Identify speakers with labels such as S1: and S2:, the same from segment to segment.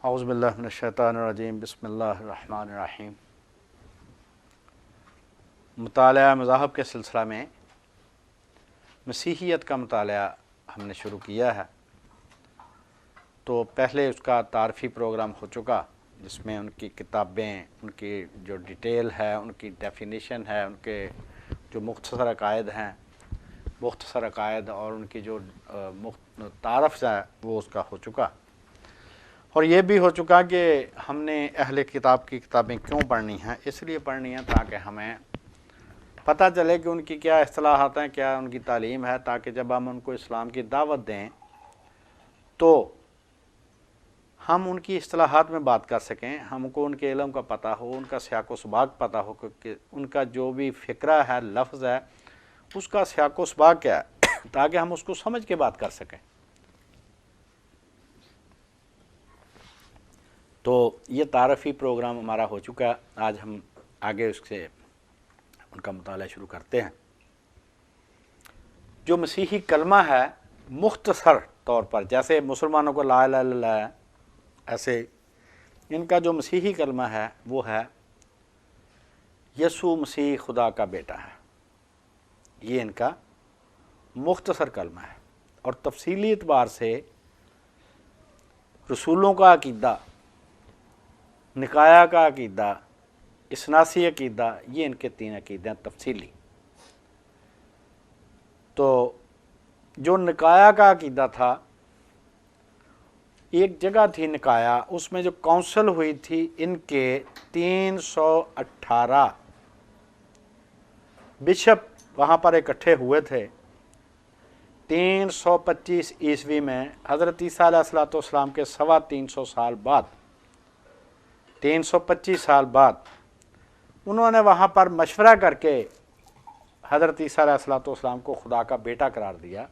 S1: اعوذ باللہ من الشیطان الرجیم بسم اللہ الرحمن الرحیم۔ مطالعہ مذاہب کے سلسلہ میں مسیحیت کا مطالعہ ہم نے شروع کیا ہے، تو پہلے اس کا تعارفی پروگرام ہو چکا جس میں ان کی کتابیں، ان کی جو ڈیٹیل ہے، ان کی ڈیفینیشن ہے، ان کے جو مختصر عقائد ہیں، مختصر عقائد اور ان کی جو تعارف ہے وہ اس کا ہو چکا، اور یہ بھی ہو چکا کہ ہم نے اہل کتاب کی کتابیں کیوں پڑھنی ہیں۔ اس لیے پڑھنی ہیں تاکہ ہمیں پتہ چلے کہ ان کی کیا اصطلاحات ہیں، کیا ان کی تعلیم ہے، تاکہ جب ہم ان کو اسلام کی دعوت دیں تو ہم ان کی اصطلاحات میں بات کر سکیں، ہم کو ان کے علم کا پتہ ہو، ان کا سیاق و سباق پتہ ہو کہ ان کا جو بھی فقرہ ہے، لفظ ہے، اس کا سیاق و سباق کیا ہے، تاکہ ہم اس کو سمجھ کے بات کر سکیں۔ تو یہ تعارفی پروگرام ہمارا ہو چکا ہے، آج ہم آگے اس سے ان کا مطالعہ شروع کرتے ہیں۔ جو مسیحی کلمہ ہے مختصر طور پر، جیسے مسلمانوں کو لا الہ الا اللہ ہے، ایسے ان کا جو مسیحی کلمہ ہے وہ ہے یسوع مسیح خدا کا بیٹا ہے۔ یہ ان کا مختصر کلمہ ہے، اور تفصیلی اعتبار سے رسولوں کا عقیدہ، نکایا کا عقیدہ، اثناسی عقیدہ، یہ ان کے 3 عقیدے ہیں تفصیلی۔ تو جو نکایا کا عقیدہ تھا، ایک جگہ تھی نکایا، اس میں جو کونسل ہوئی تھی، ان کے 318 بشپ وہاں پر اکٹھے ہوئے تھے۔ 325 عیسوی میں حضرت عیسیٰ علیہ السلام کے 325 سال بعد، 325 سال بعد انہوں نے وہاں پر مشورہ کر کے حضرت عیسیٰ علیہ السلام کو خدا کا بیٹا قرار دیا۔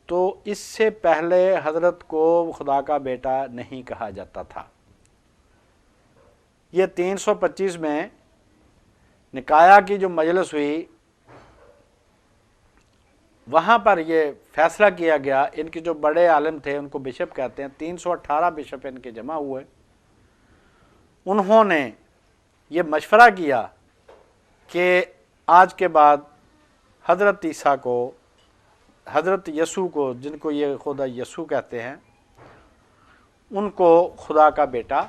S1: تو اس سے پہلے حضرت کو خدا کا بیٹا نہیں کہا جاتا تھا۔ یہ 325 میں نکایا کی جو مجلس ہوئی، وہاں پر یہ فیصلہ کیا گیا، ان کے جو بڑے عالم تھے ان کو بشپ کہتے ہیں، 318 بشپ ان کے جمع ہوئے۔ انہوں نے یہ مشورہ کیا کہ آج کے بعد حضرت عیسیٰ کو، حضرت یسوع کو، جن کو یہ خدا یسوع کہتے ہیں، ان کو خدا کا بیٹا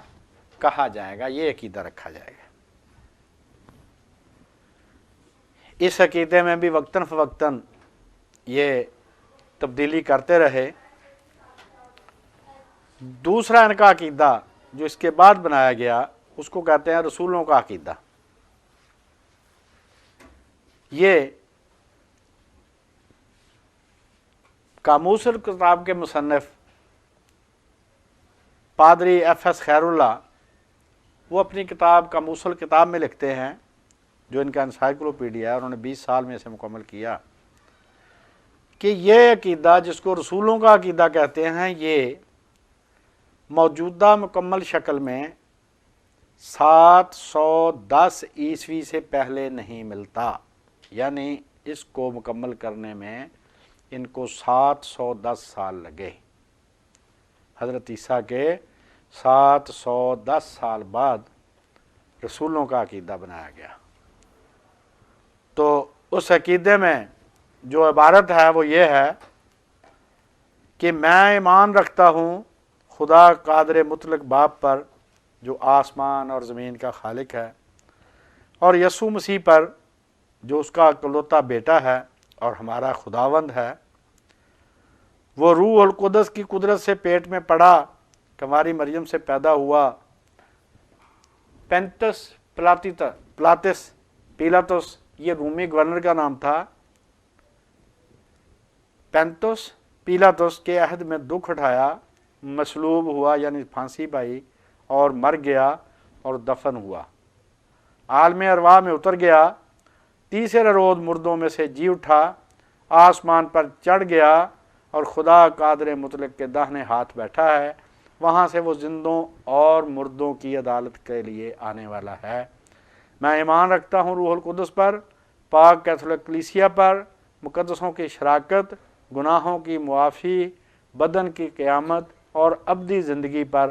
S1: کہا جائے گا، یہ عقیدہ رکھا جائے گا۔ اس عقیدے میں بھی وقتاً فوقتاً یہ تبدیلی کرتے رہے۔ دوسرا ان کا عقیدہ جو اس کے بعد بنایا گیا، اس کو کہتے ہیں رسولوں کا عقیدہ۔ یہ قاموس الکتاب کے مصنف پادری ایف ایس خیر اللہ، وہ اپنی کتاب قاموس الکتاب میں لکھتے ہیں، جو ان کا انسائکلوپیڈیا ہے، انہوں نے 20 سال میں اسے مکمل کیا، کہ یہ عقیدہ جس کو رسولوں کا عقیدہ کہتے ہیں، یہ موجودہ مکمل شکل میں 710 عیسوی سے پہلے نہیں ملتا، یعنی اس کو مکمل کرنے میں ان کو 710 سال لگے۔ حضرت عیسیٰ کے 710 سال بعد رسولوں کا عقیدہ بنایا گیا۔ تو اس عقیدے میں جو عبارت ہے وہ یہ ہے کہ میں ایمان رکھتا ہوں خدا قادر مطلق باپ پر، جو آسمان اور زمین کا خالق ہے، اور یسوع مسیح پر، جو اس کا اکلوتا بیٹا ہے اور ہمارا خداوند ہے۔ وہ روح القدس کی قدرت سے پیٹ میں پڑا، کنواری مریم سے پیدا ہوا، پینتس پیلاطس، یہ رومی گورنر کا نام تھا، پینتس پیلاطس کے عہد میں دکھ اٹھایا، مصلوب ہوا یعنی پھانسی پائی، اور مر گیا اور دفن ہوا، عالم ارواح میں اتر گیا، تیسرے روز مردوں میں سے جی اٹھا، آسمان پر چڑھ گیا، اور خدا قادر مطلق کے داہنے ہاتھ بیٹھا ہے، وہاں سے وہ زندوں اور مردوں کی عدالت کے لیے آنے والا ہے۔ میں ایمان رکھتا ہوں روح القدس پر، پاک کیتھولک کلیسیا پر، مقدسوں کی شراکت، گناہوں کی معافی، بدن کی قیامت اور ابدی زندگی پر،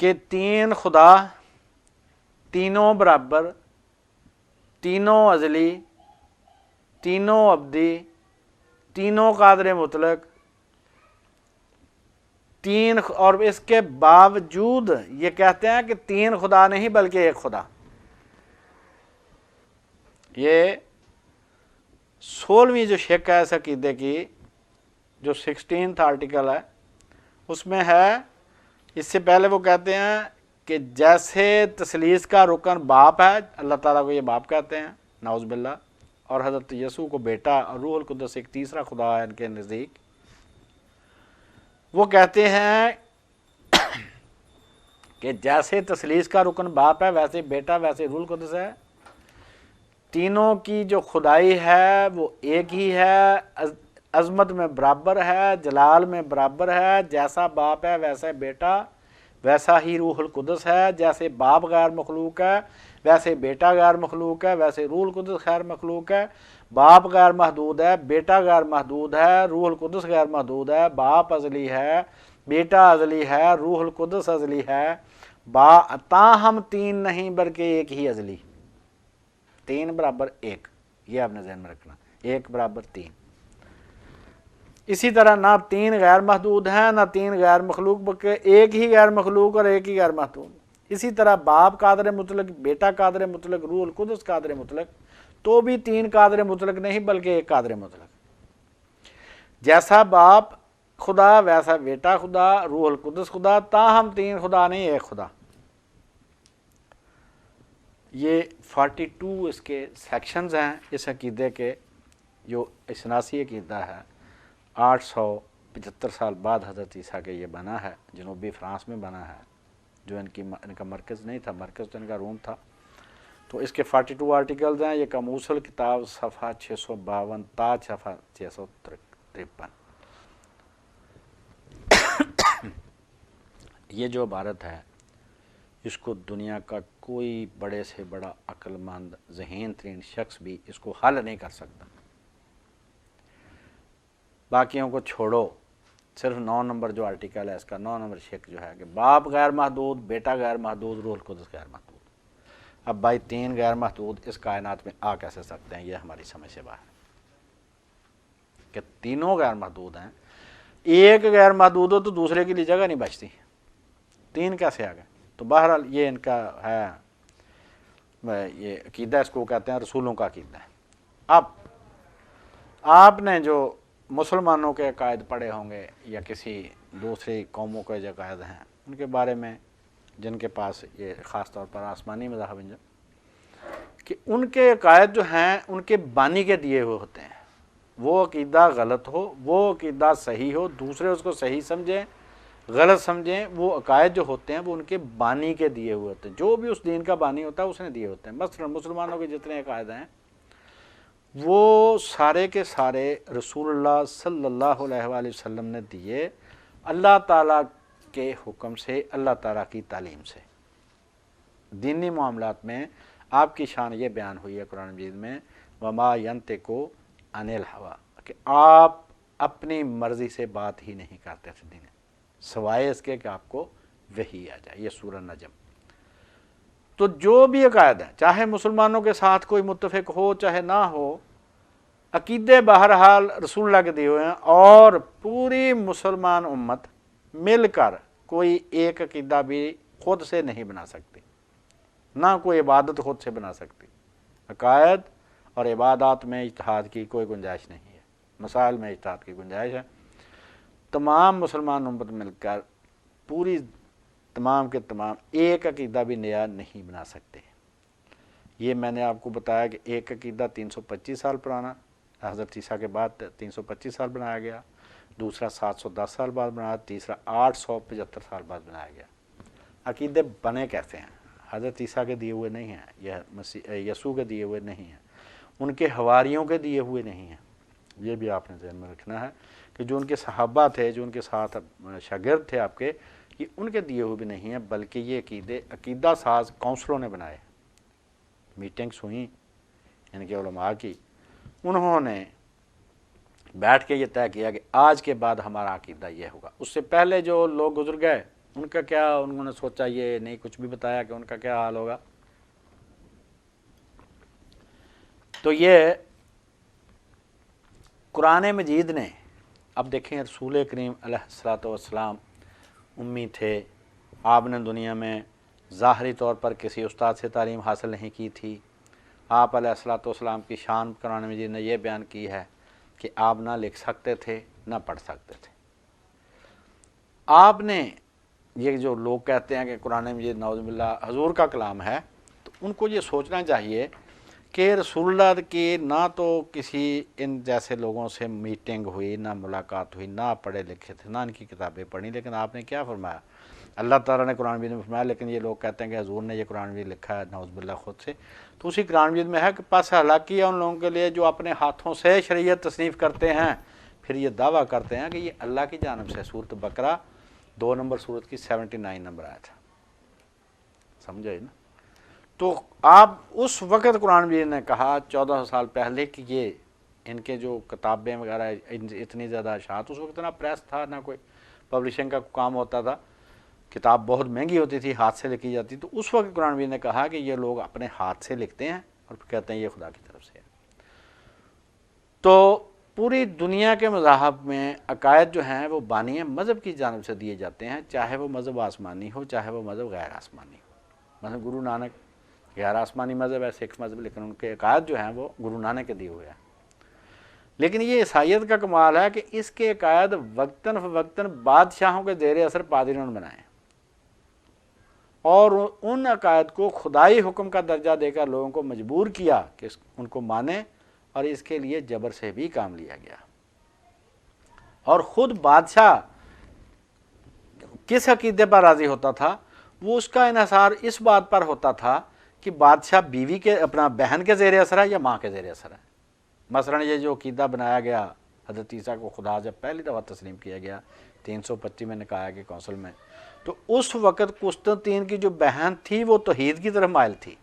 S1: کہ تین خدا، تینوں برابر، تینوں ازلی، تینوں ابدی، تینوں قادر مطلق، تین، اور اس کے باوجود یہ کہتے ہیں کہ تین خدا نہیں بلکہ ایک خدا۔ یہ 16ویں جو شک ہے اس عقیدے کی، جو 16th آرٹیکل ہے اس میں ہے، اس سے پہلے وہ کہتے ہیں کہ جیسے تثلیث کا رکن باپ ہے، اللہ تعالیٰ کو یہ باپ کہتے ہیں نعوذ باللہ، اور حضرت یسوع کو بیٹا، اور روح القدس ایک تیسرا خدا ہے ان کے نزدیک۔ وہ کہتے ہیں کہ جیسے تثلیث کا رکن باپ ہے ویسے بیٹا، ویسے روح القدس ہے۔ تینوں کی جو خدائی ہے وہ ایک ہی ہے، عظمت میں برابر ہے، جلال میں برابر ہے، جیسا باپ ہے ویسا بیٹا، ویسا ہی روح القدس ہے۔ جیسے باپ غیر مخلوق ہے ویسے بیٹا غیر مخلوق ہے، ویسے روح القدس غیر مخلوق ہے۔ باپ غیر محدود ہے، بیٹا غیر محدود ہے، روح القدس غیر محدود ہے۔ باپ ازلی ہے، بیٹا ازلی ہے، روح القدس ازلی ہے۔ تاہم تین نہیں بلکہ ایک ہی ازلی، تین برابر ایک، یہ آپ نے ذہن میں رکھنا، ایک برابر تین۔ اسی طرح نہ تین غیر محدود ہیں نہ تین غیر مخلوق، بلکہ ایک ہی غیر مخلوق اور ایک ہی غیر محدود۔ اسی طرح باپ قادر مطلق، بیٹا قادر مطلق، روح القدس قادر مطلق، تو بھی تین قادر مطلق نہیں بلکہ ایک قادر مطلق۔ جیسا باپ خدا ویسا بیٹا خدا، روح القدس خدا، تاہم تین خدا نہیں ایک خدا۔ یہ 42 اس کے سیکشنز ہیں اس عقیدے کے، جو اسناسی عقیدہ ہے۔ 875 سال بعد حضرت عیسیٰ کے یہ بنا ہے، جنوبی فرانس میں بنا ہے، جو ان کا مرکز نہیں تھا، مرکز تو ان کا روم تھا۔ تو اس کے 42 آرٹیکلز ہیں۔ یہ کاموس الکتاب صفحہ 652 تا صفحہ 653۔ یہ جو عبارت ہے اس کو دنیا کا کوئی بڑے سے بڑا عقل مند ذہین ترین شخص بھی اس کو حل نہیں کر سکتا۔ باقیوں کو چھوڑو، صرف 9 نمبر جو آرٹیکل ہے اس کا 9 نمبر شک جو ہے کہ باپ غیر محدود، بیٹا غیر محدود، روح القدس غیر محدود۔ اب بھائی تین غیر محدود اس کائنات میں آ کیسے سکتے ہیں؟ یہ ہماری سمجھ سے باہر کہ تینوں غیر محدود ہیں، ایک غیر محدود ہو تو دوسرے کے لیے جگہ نہیں بچتی، تین کیسے آ گئے؟ تو بہرحال یہ ان کا ہے، یہ عقیدہ اس کو کہتے ہیں رسولوں کا عقیدہ ہے۔ اب آپ نے جو مسلمانوں کے عقائد پڑھے ہوں گے یا کسی دوسری قوموں کے جو عقائد ہیں ان کے بارے میں، جن کے پاس یہ خاص طور پر آسمانی مذاہب ہیں، کہ ان کے عقائد جو ہیں ان کے بانی کے دیے ہوئے ہوتے ہیں۔ وہ عقیدہ غلط ہو، وہ عقیدہ صحیح ہو، دوسرے اس کو صحیح سمجھیں غلط سمجھیں، وہ عقائد جو ہوتے ہیں وہ ان کے بانی کے دیے ہوئے ہوتے ہیں۔ جو بھی اس دین کا بانی ہوتا ہے اس نے دیے ہوتے ہیں۔ مثلا مسلمانوں کے جتنے عقائد ہیں وہ سارے کے سارے رسول اللہ صلی اللہ علیہ وآلہ وسلم نے دیے، اللہ تعالیٰ کے حکم سے، اللہ تعالیٰ کی تعلیم سے۔ دینی معاملات میں آپ کی شان یہ بیان ہوئی ہے قرآن مجید میں، وما ینطق عن الہویٰ، کہ آپ اپنی مرضی سے بات ہی نہیں کرتے تھے دین، سوائے اس کے کہ آپ کو وحی آ جائے۔ یہ سورہ نجم۔ تو جو بھی عقائد ہے، چاہے مسلمانوں کے ساتھ کوئی متفق ہو چاہے نہ ہو، عقیدے بہرحال رسول اللہ کے دیے ہوئے ہیں، اور پوری مسلمان امت مل کر کوئی ایک عقیدہ بھی خود سے نہیں بنا سکتی، نہ کوئی عبادت خود سے بنا سکتی۔ عقائد اور عبادات میں اجتہاد کی کوئی گنجائش نہیں ہے، مسائل میں اجتہاد کی گنجائش ہے۔ تمام مسلمان امت مل کر پوری تمام کے تمام ایک عقیدہ بھی نیا نہیں بنا سکتے۔ یہ میں نے آپ کو بتایا کہ ایک عقیدہ 325 سال پرانا، حضرت عیسیٰ کے بعد 325 سال بنایا گیا، دوسرا 710 سال بعد بنایا، تیسرا 875 سال بعد بنایا گیا۔ عقیدے بنے کیسے ہیں؟ حضرت عیسیٰ کے دیے ہوئے نہیں ہیں، یہ یسوع کے دیے ہوئے نہیں ہیں، ان کے حواریوں کے دیے ہوئے نہیں ہیں۔ یہ بھی آپ نے ذہن میں رکھنا ہے کہ جو ان کے صحابہ تھے، جو ان کے ساتھ شاگرد تھے آپ کے، یہ ان کے دیے ہوئے بھی نہیں ہیں، بلکہ یہ عقیدہ ساز کونسلوں نے بنائے، میٹنگس ہوئیں ان کے علماء کی، انہوں نے بیٹھ کے یہ طے کیا کہ آج کے بعد ہمارا عقیدہ یہ ہوگا۔ اس سے پہلے جو لوگ گزر گئے ان کا کیا، انہوں نے سوچا یہ نہیں کچھ بھی بتایا کہ ان کا کیا حال ہوگا. تو یہ قرآن مجید نے، اب دیکھیں رسول کریم علیہ الصلوۃ والسلام امی تھے، آپ نے دنیا میں ظاہری طور پر کسی استاد سے تعلیم حاصل نہیں کی تھی. آپ علیہ الصلوۃ والسلام کی شان قرآن مجید نے یہ بیان کی ہے کہ آپ نہ لکھ سکتے تھے نہ پڑھ سکتے تھے. آپ نے، یہ جو لوگ کہتے ہیں کہ قرآن مجید نعوذ باللہ حضور کا کلام ہے، تو ان کو یہ سوچنا چاہیے کہ رسول اللہ کی نہ تو کسی ان جیسے لوگوں سے میٹنگ ہوئی، نہ ملاقات ہوئی، نہ پڑھے لکھے تھے، نہ ان کی کتابیں پڑھی، لیکن آپ نے کیا فرمایا؟ اللہ تعالیٰ نے قرآن مجید میں فرمایا، لیکن یہ لوگ کہتے ہیں کہ حضور نے یہ قرآن مجید لکھا ہے نعوذ باللہ خود سے. تو اسی قرآن مجید میں ہے کہ پس ہلاکی ہے ان لوگوں کے لیے جو اپنے ہاتھوں سے شریعت تصنیف کرتے ہیں، پھر یہ دعویٰ کرتے ہیں کہ یہ اللہ کی جانب سے. سورۃ بقرہ 2 نمبر سورت کی 79 نمبر آیا تھا. سمجھے نا؟ تو آپ اس وقت قرآن مجید نے کہا 1400 سال پہلے کہ یہ ان کے جو کتابیں وغیرہ اتنی زیادہ اشاعت، اس وقت نہ پریس تھا نہ کوئی پبلشنگ کا کام ہوتا تھا، کتاب بہت مہنگی ہوتی تھی، ہاتھ سے لکھی جاتی. تو اس وقت قرآن مجید نے کہا کہ یہ لوگ اپنے ہاتھ سے لکھتے ہیں اور پھر کہتے ہیں یہ خدا کی طرف سے ہے. تو پوری دنیا کے مذاہب میں عقائد جو ہیں وہ بانی مذہب کی جانب سے دیے جاتے ہیں، چاہے وہ مذہب آسمانی ہو چاہے وہ مذہب غیر آسمانی ہو. مثلا گرو نانک غیر آسمانی مذہب ہے، سکھ مذہب، لیکن ان کے عقائد جو ہیں وہ گرو نانک کے دیے ہوئے ہیں. لیکن یہ عیسائیت کا کمال ہے کہ اس کے عقائد وقتاً فوقتاً بادشاہوں کے زیر اثر پادریوں نے بنائے اور ان عقائد کو خدائی حکم کا درجہ دے کر لوگوں کو مجبور کیا کہ ان کو مانیں، اور اس کے لیے جبر سے بھی کام لیا گیا. اور خود بادشاہ کس عقیدے پر راضی ہوتا تھا؟ وہ اس کا انحصار اس بات پر ہوتا تھا کہ بادشاہ بیوی کے، اپنا بہن کے زیر اثر ہے یا ماں کے زیر اثر ہے. مثلا یہ جو عقیدہ بنایا گیا حضرت عیسیٰ کو خدا جب پہلی دفعہ تسلیم کیا گیا 325 میں نکایا کے کونسل میں، تو اس وقت قسطنطین کی جو بہن تھی وہ توحید کی طرف مائل تھی،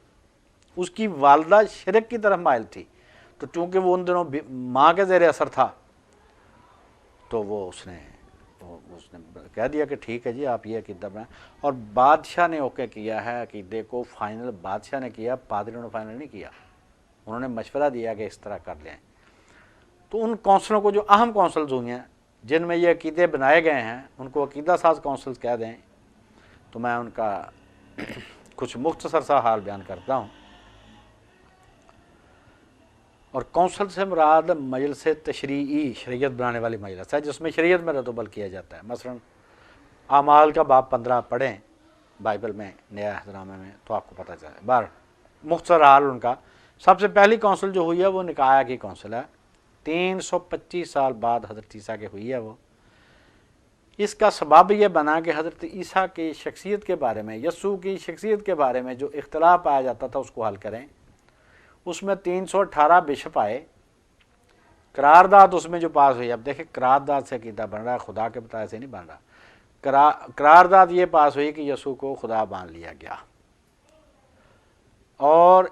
S1: اس کی والدہ شرک کی طرف مائل تھی. تو چونکہ وہ ان دنوں ماں کے زیر اثر تھا تو وہ اس نے کہہ دیا کہ ٹھیک ہے جی آپ یہ عقیدہ بنائیں. اور بادشاہ نے اوکے کیا ہے عقیدے کو، فائنل بادشاہ نے کیا، پادریوں نے فائنل نہیں کیا. انہوں نے مشورہ دیا کہ اس طرح کر لیں. تو ان کونسلوں کو، جو اہم کونسلز ہوئی ہیں جن میں یہ عقیدے بنائے گئے ہیں، ان کو عقیدہ ساز کونسلز کہہ دیں. تو میں ان کا کچھ مختصر سا حال بیان کرتا ہوں. اور کونسل سے مراد مجلس تشریعی، شریعت بنانے والی مجلس ہے جس میں شریعت میں رد و بدل کیا جاتا ہے. مثلا اعمال کا باب 15 پڑھیں بائبل میں نیا عہد میں تو آپ کو پتہ چلے. بار مختصر حال ان کا، سب سے پہلی کونسل جو ہوئی ہے وہ نکایا کی کونسل ہے، 325 سال بعد حضرت عیسیٰ کے ہوئی ہے وہ. اس کا سبب یہ بنا کہ حضرت عیسیٰ کی شخصیت کے بارے میں، یسوع کی شخصیت کے بارے میں جو اختلاف پایا جاتا تھا اس کو حل کریں. اس میں 318 بشپ آئے. قرارداد اس میں جو پاس ہوئی، اب دیکھیں قرارداد سے عقیدہ بن رہا ہے، خدا کے بتائے سے نہیں بن رہا. قرارداد یہ پاس ہوئی کہ یسوع کو خدا مان لیا گیا. اور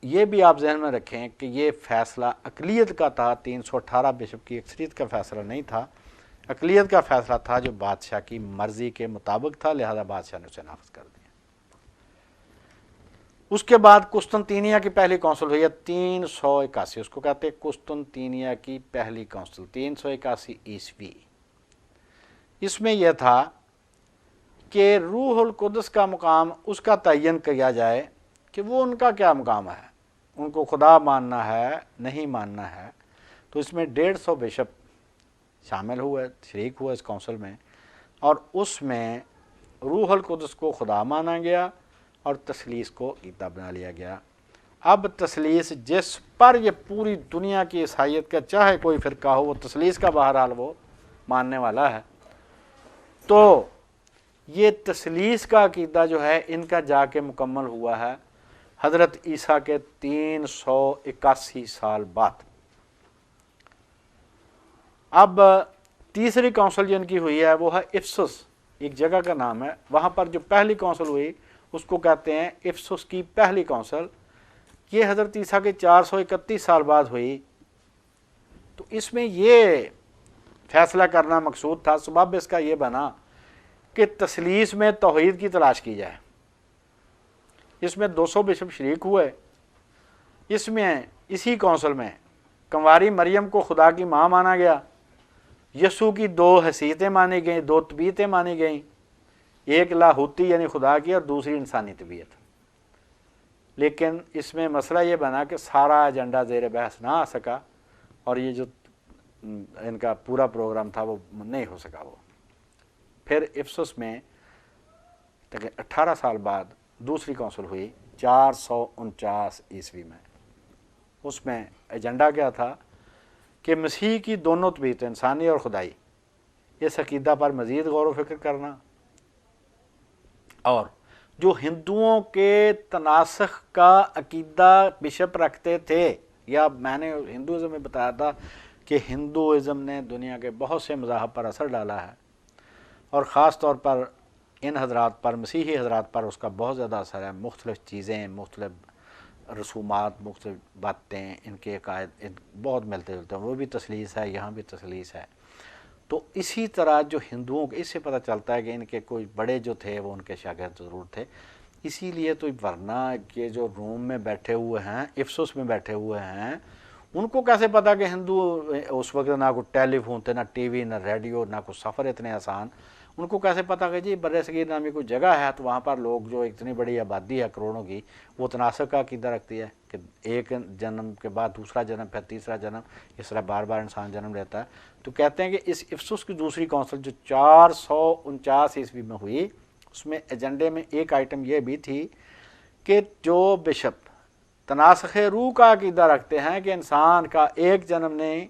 S1: یہ بھی آپ ذہن میں رکھیں کہ یہ فیصلہ اقلیت کا تھا، 318 بشپ کی اکثریت کا فیصلہ نہیں تھا، اقلیت کا فیصلہ تھا جو بادشاہ کی مرضی کے مطابق تھا، لہذا بادشاہ نے اسے نافذ کر دیا. اس کے بعد قسطنطینیہ کی پہلی کونسل ہوئی ہے 381، اس کو کہتے ہیں قسطنطینیہ کی پہلی کونسل 381 عیسوی. اس میں یہ تھا کہ روح القدس کا مقام اس کا تعین کیا جائے کہ وہ ان کا کیا مقام ہے، ان کو خدا ماننا ہے نہیں ماننا ہے. تو اس میں 150 بشپ شامل ہوئے، شریک ہوئے اس کونسل میں، اور اس میں روح القدس کو خدا مانا گیا اور تثلیث کو عقیدہ بنا لیا گیا. اب تثلیث جس پر یہ پوری دنیا کی عیسائیت کا چاہے کوئی فرقہ ہو، وہ تثلیث کا بہرحال وہ ماننے والا ہے. تو یہ تثلیث کا عقیدہ جو ہے ان کا جا کے مکمل ہوا ہے حضرت عیسیٰ کے 381 سال بعد. اب تیسری کونسل جن کی ہوئی ہے وہ ہے افسس، ایک جگہ کا نام ہے. وہاں پر جو پہلی کونسل ہوئی اس کو کہتے ہیں افسس کی پہلی کونسل. یہ حضرت عیسیٰ کے 431 سال بعد ہوئی. تو اس میں یہ فیصلہ کرنا مقصود تھا، سبب اس کا یہ بنا کہ تثلیث میں توحید کی تلاش کی جائے۔ اس میں 200 بشپ شریک ہوئے۔ اس میں اسی کونسل میں کنواری مریم کو خدا کی ماں مانا گیا، یسوع کی 2 حیثیتیں مانی گئیں، 2 طبیعتیں مانی گئیں، ایک لاہوتی یعنی خدا کی اور دوسری انسانی طبیعت۔ لیکن اس میں مسئلہ یہ بنا کہ سارا ایجنڈا زیر بحث نہ آ سکا، اور یہ جو ان کا پورا پروگرام تھا وہ نہیں ہو سکا۔ وہ پھر افسس میں 18 سال بعد دوسری کونسل ہوئی 449 عیسوی میں۔ اس میں ایجنڈا کیا تھا کہ مسیح کی دونوں طبیعتیں، انسانی اور خدائی، اس عقیدہ پر مزید غور و فکر کرنا، اور جو ہندوؤں کے تناسخ کا عقیدہ بشپ رکھتے تھے، یا میں نے ہندوازم میں بتایا تھا کہ ہندوازم نے دنیا کے بہت سے مذاہب پر اثر ڈالا ہے، اور خاص طور پر ان حضرات پر، مسیحی حضرات پر اس کا بہت زیادہ اثر ہے۔ مختلف چیزیں، مختلف رسومات، مختلف باتیں، ان کے عقائد بہت ملتے جلتے ہیں۔ وہ بھی تثلیث ہے، یہاں بھی تثلیث ہے۔ تو اسی طرح جو ہندوؤں کے، اس سے پتہ چلتا ہے کہ ان کے کوئی بڑے جو تھے وہ ان کے شاگرد ضرور تھے۔ اسی لیے تو ورنہ کہ جو روم میں بیٹھے ہوئے ہیں، افسس میں بیٹھے ہوئے ہیں، ان کو کیسے پتا کہ ہندو اس وقت نہ کوئی ٹیلی فون تھے، نہ ٹی وی، نہ ریڈیو، نہ کوئی سفر اتنے آسان، ان کو کیسے پتا کہ جی بر صغیر نامی کوئی جگہ ہے تو وہاں پر لوگ جو اتنی بڑی آبادی ہے کروڑوں کی، وہ تناسخ کا عقیدہ رکھتی ہے کہ ایک جنم کے بعد دوسرا جنم، پھر تیسرا جنم، اس طرح بار بار انسان جنم لیتا ہے۔ تو کہتے ہیں کہ اس افسس کی دوسری کونسل جو 449 عیسوی میں ہوئی، اس میں ایجنڈے میں ایک آئٹم یہ بھی تھی کہ جو بشپ تناسخ روح کا عقیدہ رکھتے ہیں کہ انسان کا ایک جنم نہیں،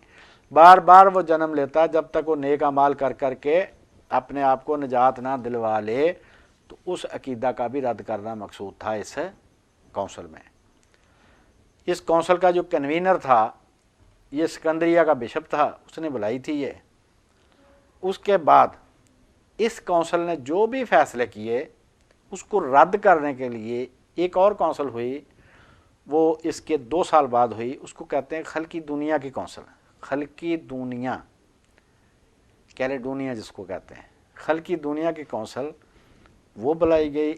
S1: بار بار وہ جنم لیتا ہے جب تک وہ نیک اعمال کر کر کے اپنے آپ کو نجات نہ دلوا لے، تو اس عقیدہ کا بھی رد کرنا مقصود تھا اس کونسل میں۔ اس کونسل کا جو کنوینر تھا یہ سکندریہ کا بشپ تھا، اس نے بلائی تھی یہ۔ اس کے بعد اس کونسل نے جو بھی فیصلے کیے اس کو رد کرنے کے لیے ایک اور کونسل ہوئی، وہ اس کے 2 سال بعد ہوئی۔ اس کو کہتے ہیں خلقی دنیا کی کونسل، خلقی دنیا، کیلیڈونیا جس کو کہتے ہیں، خلقی دنیا کی کونسل وہ بلائی گئی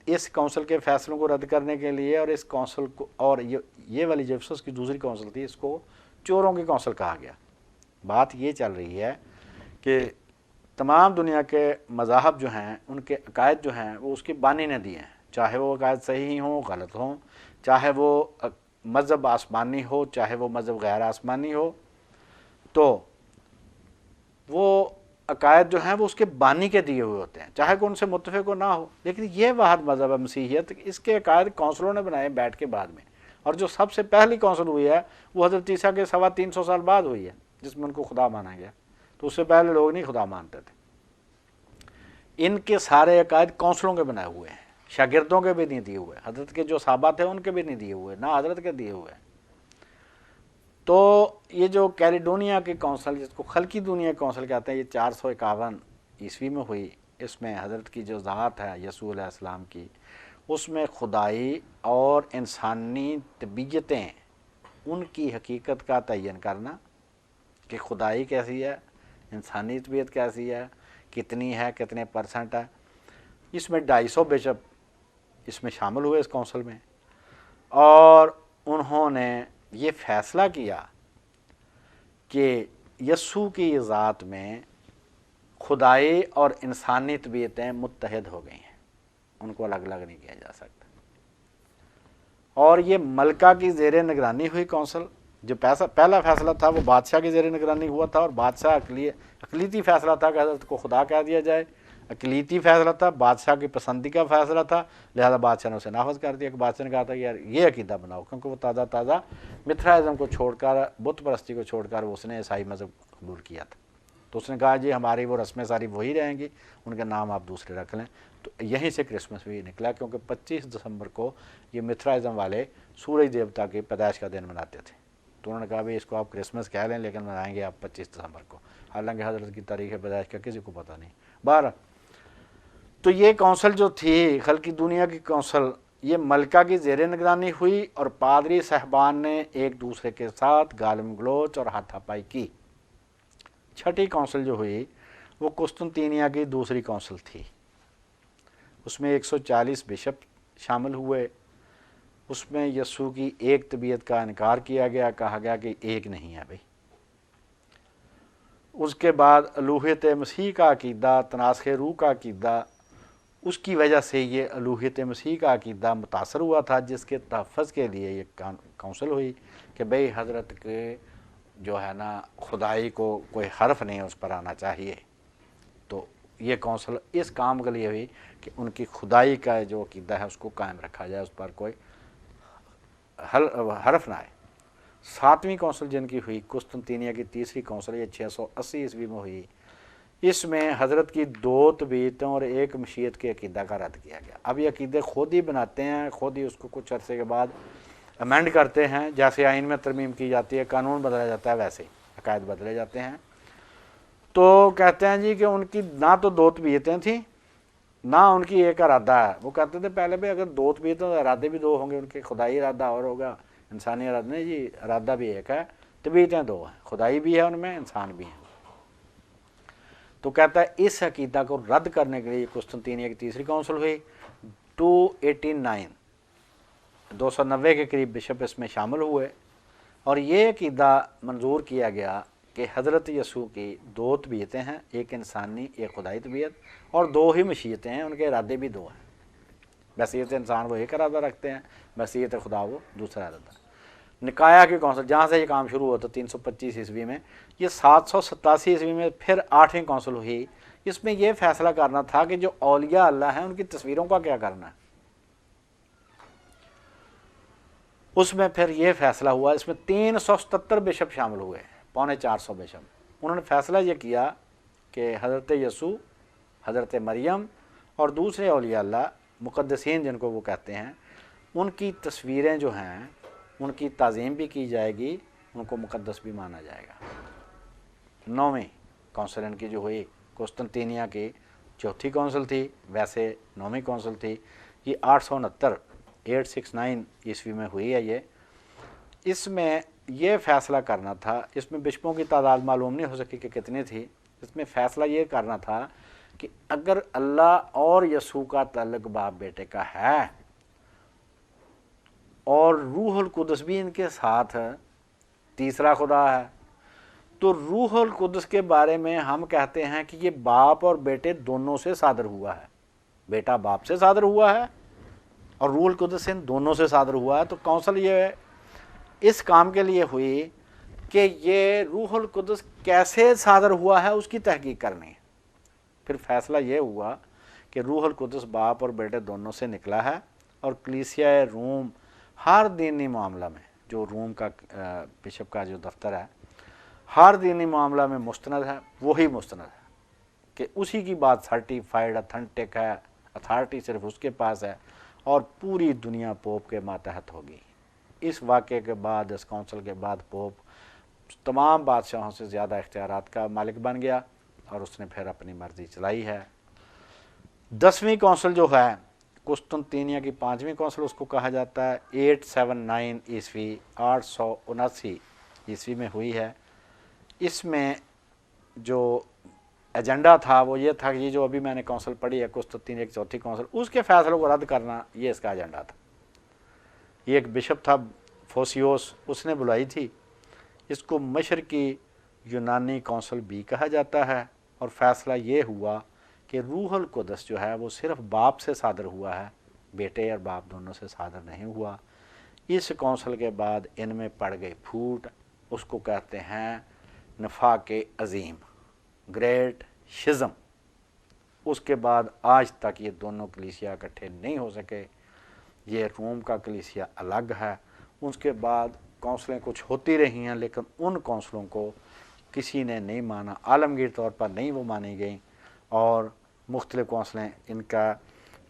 S1: اس کونسل کے فیصلوں کو رد کرنے کے لیے۔ اور اس کونسل کو، اور یہ والی جو افسس کی دوسری کونسل تھی، اس کو چوروں کی کونسل کہا گیا۔ بات یہ چل رہی ہے کہ تمام دنیا کے مذاہب جو ہیں، ان کے عقائد جو ہیں، وہ اس کے بانی نے دیے ہیں، چاہے وہ عقائد صحیح ہوں، غلط ہوں، چاہے وہ مذہب آسمانی ہو، چاہے وہ مذہب غیر آسمانی ہو، تو وہ عقائد جو ہیں وہ اس کے بانی کے دیے ہوئے ہوتے ہیں، چاہے کہ ان سے متفق نہ ہو۔ لیکن یہ واحد مذہب ہے مسیحیت، اس کے عقائد کونسلوں نے بنائے بیٹھ کے بعد میں، اور جو سب سے پہلی کونسل ہوئی ہے وہ حضرت عیسیٰ کے 350 سال بعد ہوئی ہے، جس میں ان کو خدا مانا گیا۔ تو اس سے پہلے لوگ نہیں خدا مانتے تھے۔ ان کے سارے عقائد کونسلوں کے بنائے ہوئے ہیں، شاگردوں کے بھی نہیں دیے ہوئے، حضرت کے جو صحابہ تھے ان کے بھی نہیں دیے ہوئے، نہ حضرت کے دیے ہوئے۔ تو یہ جو کیلیڈونیا کی کونسل، جس کو خلقی دنیا کی کونسل کہتے ہیں، یہ 451 عیسوی میں ہوئی۔ اس میں حضرت کی جو ذات ہے یسوع علیہ السلام کی، اس میں خدائی اور انسانی طبیعتیں، ان کی حقیقت کا تعین کرنا کہ خدائی کیسی ہے، انسانی طبیعت کیسی ہے، کتنی ہے، کتنے پرسنٹ ہے۔ اس میں 250 بشپ اس میں شامل ہوئے اس کونسل میں، اور انہوں نے یہ فیصلہ کیا کہ یسوع کی ذات میں خدائی اور انسانی طبیعتیں متحد ہو گئی ہیں، ان کو الگ الگ نہیں کیا جا سکتا۔ اور یہ ملکہ کی زیر نگرانی ہوئی کونسل۔ جو پہلا فیصلہ تھا وہ بادشاہ کی زیر نگرانی ہوا تھا، اور بادشاہ اقلیتی فیصلہ تھا کہ حضرت کو خدا کہہ دیا جائے، اقلیتی فیصلہ تھا، بادشاہ کی پسندی کا فیصلہ تھا، لہذا بادشاہ نے اسے نافذ کر دیا۔ کہ بادشاہ نے کہا تھا کہ یار یہ عقیدہ بناؤ، کیونکہ وہ تازہ متھرائزم کو چھوڑ کر، بت پرستی کو چھوڑ کر اس نے عیسائی مذہب قبول کیا تھا۔ تو اس نے کہا جی ہماری وہ رسمیں ساری وہی رہیں گی، ان کے نام آپ دوسرے رکھ لیں۔ تو یہیں سے کرسمس بھی نکلا، کیونکہ 25 دسمبر کو یہ متھرائزم والے سورج دیوتا کی پیدائش کا دن مناتے تھے۔ تو انہوں نے کہا بھائی اس کو آپ کرسمس کہہ لیں، لیکن منائیں گے آپ 25 دسمبر کو، حالانکہ حضرت کی تاریخ پیدائش کا کسی کو پتہ نہیں۔ بہرحال تو یہ کونسل جو تھی خلقی دنیا کی کونسل، یہ ملکہ کی زیر نگرانی ہوئی، اور پادری صاحبان نے ایک دوسرے کے ساتھ گالم گلوچ اور ہاتھا پائی کی۔ چھٹی کونسل جو ہوئی وہ قسطنطینیہ کی دوسری کونسل تھی، اس میں 140 بشپ شامل ہوئے، اس میں یسوع کی ایک طبیعت کا انکار کیا گیا، کہا گیا کہ ایک نہیں ہے بھائی۔ اس کے بعد الوہیت مسیح کا عقیدہ، تناسخ روح کا عقیدہ، اس کی وجہ سے یہ الوہیت مسیح کا عقیدہ متاثر ہوا تھا، جس کے تحفظ کے لیے یہ کونسل ہوئی کہ بھئی حضرت کے جو ہے نا خدائی کو کوئی حرف نہیں اس پر آنا چاہیے۔ تو یہ کونسل اس کام کے لیے ہوئی کہ ان کی خدائی کا جو عقیدہ ہے اس کو قائم رکھا جائے، اس پر کوئی حرف نہ آئے۔ 7ویں کونسل جن کی ہوئی قسطنطینیہ کی تیسری کونسل، یہ 680 عیسوی میں ہوئی، اس میں حضرت کی 2 طبیعتوں اور ایک مشیت کے عقیدہ کا رد کیا گیا۔ اب یہ عقیدے خود ہی بناتے ہیں، خود ہی اس کو کچھ عرصے کے بعد امینڈ کرتے ہیں، جیسے آئین میں ترمیم کی جاتی ہے، قانون بدلا جاتا ہے، ویسے ہی عقائد بدلے جاتے ہیں۔ تو کہتے ہیں جی کہ ان کی نہ تو 2 طبیعتیں تھیں، نہ ان کی ایک ارادہ ہے۔ وہ کہتے تھے پہلے بھی اگر 2 طبیعتیں تو ارادے بھی 2 ہوں گے، ان کے خدائی ارادہ اور ہوگا، انسانی ارادہ نہیں جی، ارادہ بھی ایک ہے، طبیعتیں 2 ہیں، خدائی بھی ہے ان میں، انسان بھی ہیں۔ تو کہتا ہے اس عقیدہ کو رد کرنے کے لیے قسطنطینیہ کی تیسری کونسل ہوئی، 289 290 کے قریب بشپ اس میں شامل ہوئے، اور یہ عقیدہ منظور کیا گیا کہ حضرت یسوع کی 2 طبیعتیں ہیں، ایک انسانی ایک خدائی طبیعت، اور 2 ہی مشیتیں ہیں، ان کے ارادے بھی 2 ہیں۔ بحیثیت انسان وہ ایک ارادہ رکھتے ہیں، بحیثیت خدا وہ دوسرا ارادہ۔ نکایا کی کونسل جہاں سے یہ کام شروع ہوا تھا 325 عیسوی میں، یہ 787 عیسوی میں پھر 8ویں کونسل ہوئی۔ اس میں یہ فیصلہ کرنا تھا کہ جو اولیاء اللہ ہیں ان کی تصویروں کا کیا کرنا ہے۔ اس میں پھر یہ فیصلہ ہوا، اس میں 377 بشپ شامل ہوئے، 450 بشپ۔ انہوں نے فیصلہ یہ کیا کہ حضرت یسوع، حضرت مریم اور دوسرے اولیاء اللہ مقدسین جن کو وہ کہتے ہیں، ان کی تصویریں جو ہیں ان کی تعظیم بھی کی جائے گی، ان کو مقدس بھی مانا جائے گا۔ 9ویں کونسل ان کی جو ہوئی قسطنطینیہ کی 4تھی کونسل تھی، ویسے 9ویں کونسل تھی، یہ 869 عیسوی میں ہوئی ہے یہ۔ اس میں یہ فیصلہ کرنا تھا، اس میں بشپوں کی تعداد معلوم نہیں ہو سکی کہ کتنی تھی، اس میں فیصلہ یہ کرنا تھا کہ اگر اللہ اور یسوع کا تعلق باپ بیٹے کا ہے اور روح القدس بھی ان کے ساتھ تیسرا خدا ہے، تو روح القدس کے بارے میں ہم کہتے ہیں کہ یہ باپ اور بیٹے دونوں سے صادر ہوا ہے، بیٹا باپ سے صادر ہوا ہے اور روح القدس ان دونوں سے صادر ہوا ہے۔ تو کونسل یہ اس کام کے لیے ہوئی کہ یہ روح القدس کیسے صادر ہوا ہے اس کی تحقیق کرنی ہے۔ پھر فیصلہ یہ ہوا کہ روح القدس باپ اور بیٹے دونوں سے نکلا ہے، اور کلیسیا روم ہر دینی معاملہ میں، جو روم کا بشپ کا جو دفتر ہے، ہر دینی معاملہ میں مستند ہے، وہی مستند ہے کہ اسی کی بات سرٹیفائڈ اتھینٹک ہے، اتھارٹی صرف اس کے پاس ہے، اور پوری دنیا پوپ کے ماتحت ہوگی۔ اس واقعے کے بعد، اس کونسل کے بعد، پوپ تمام بادشاہوں سے زیادہ اختیارات کا مالک بن گیا، اور اس نے پھر اپنی مرضی چلائی ہے۔ 10ویں کونسل جو ہے قسطنطینیہ کی 5ویں کونسل، اس کو کہا جاتا ہے 879 عیسوی، 879 عیسوی میں ہوئی ہے۔ اس میں جو ایجنڈا تھا وہ یہ تھا کہ یہ جو ابھی میں نے کونسل پڑھی ہے قسطنطینیہ کی 4تھی کونسل، اس کے فیصلوں کو رد کرنا، یہ اس کا ایجنڈا تھا۔ یہ ایک بشپ تھا فوسیوس، اس نے بلائی تھی۔ اس کو مشرقی یونانی کونسل بھی کہا جاتا ہے، اور فیصلہ یہ ہوا کہ روح القدس جو ہے وہ صرف باپ سے صادر ہوا ہے، بیٹے اور باپ دونوں سے صادر نہیں ہوا۔ اس کونسل کے بعد ان میں پڑ گئی پھوٹ، اس کو کہتے ہیں نفاق عظیم، گریٹ شزم۔ اس کے بعد آج تک یہ دونوں کلیسیا اکٹھے نہیں ہو سکے، یہ روم کا کلیسیا الگ ہے۔ اس کے بعد کونسلیں کچھ ہوتی رہی ہیں، لیکن ان کونسلوں کو کسی نے نہیں مانا، عالمگیر طور پر نہیں وہ مانی گئیں، اور مختلف کونسلیں ان کا،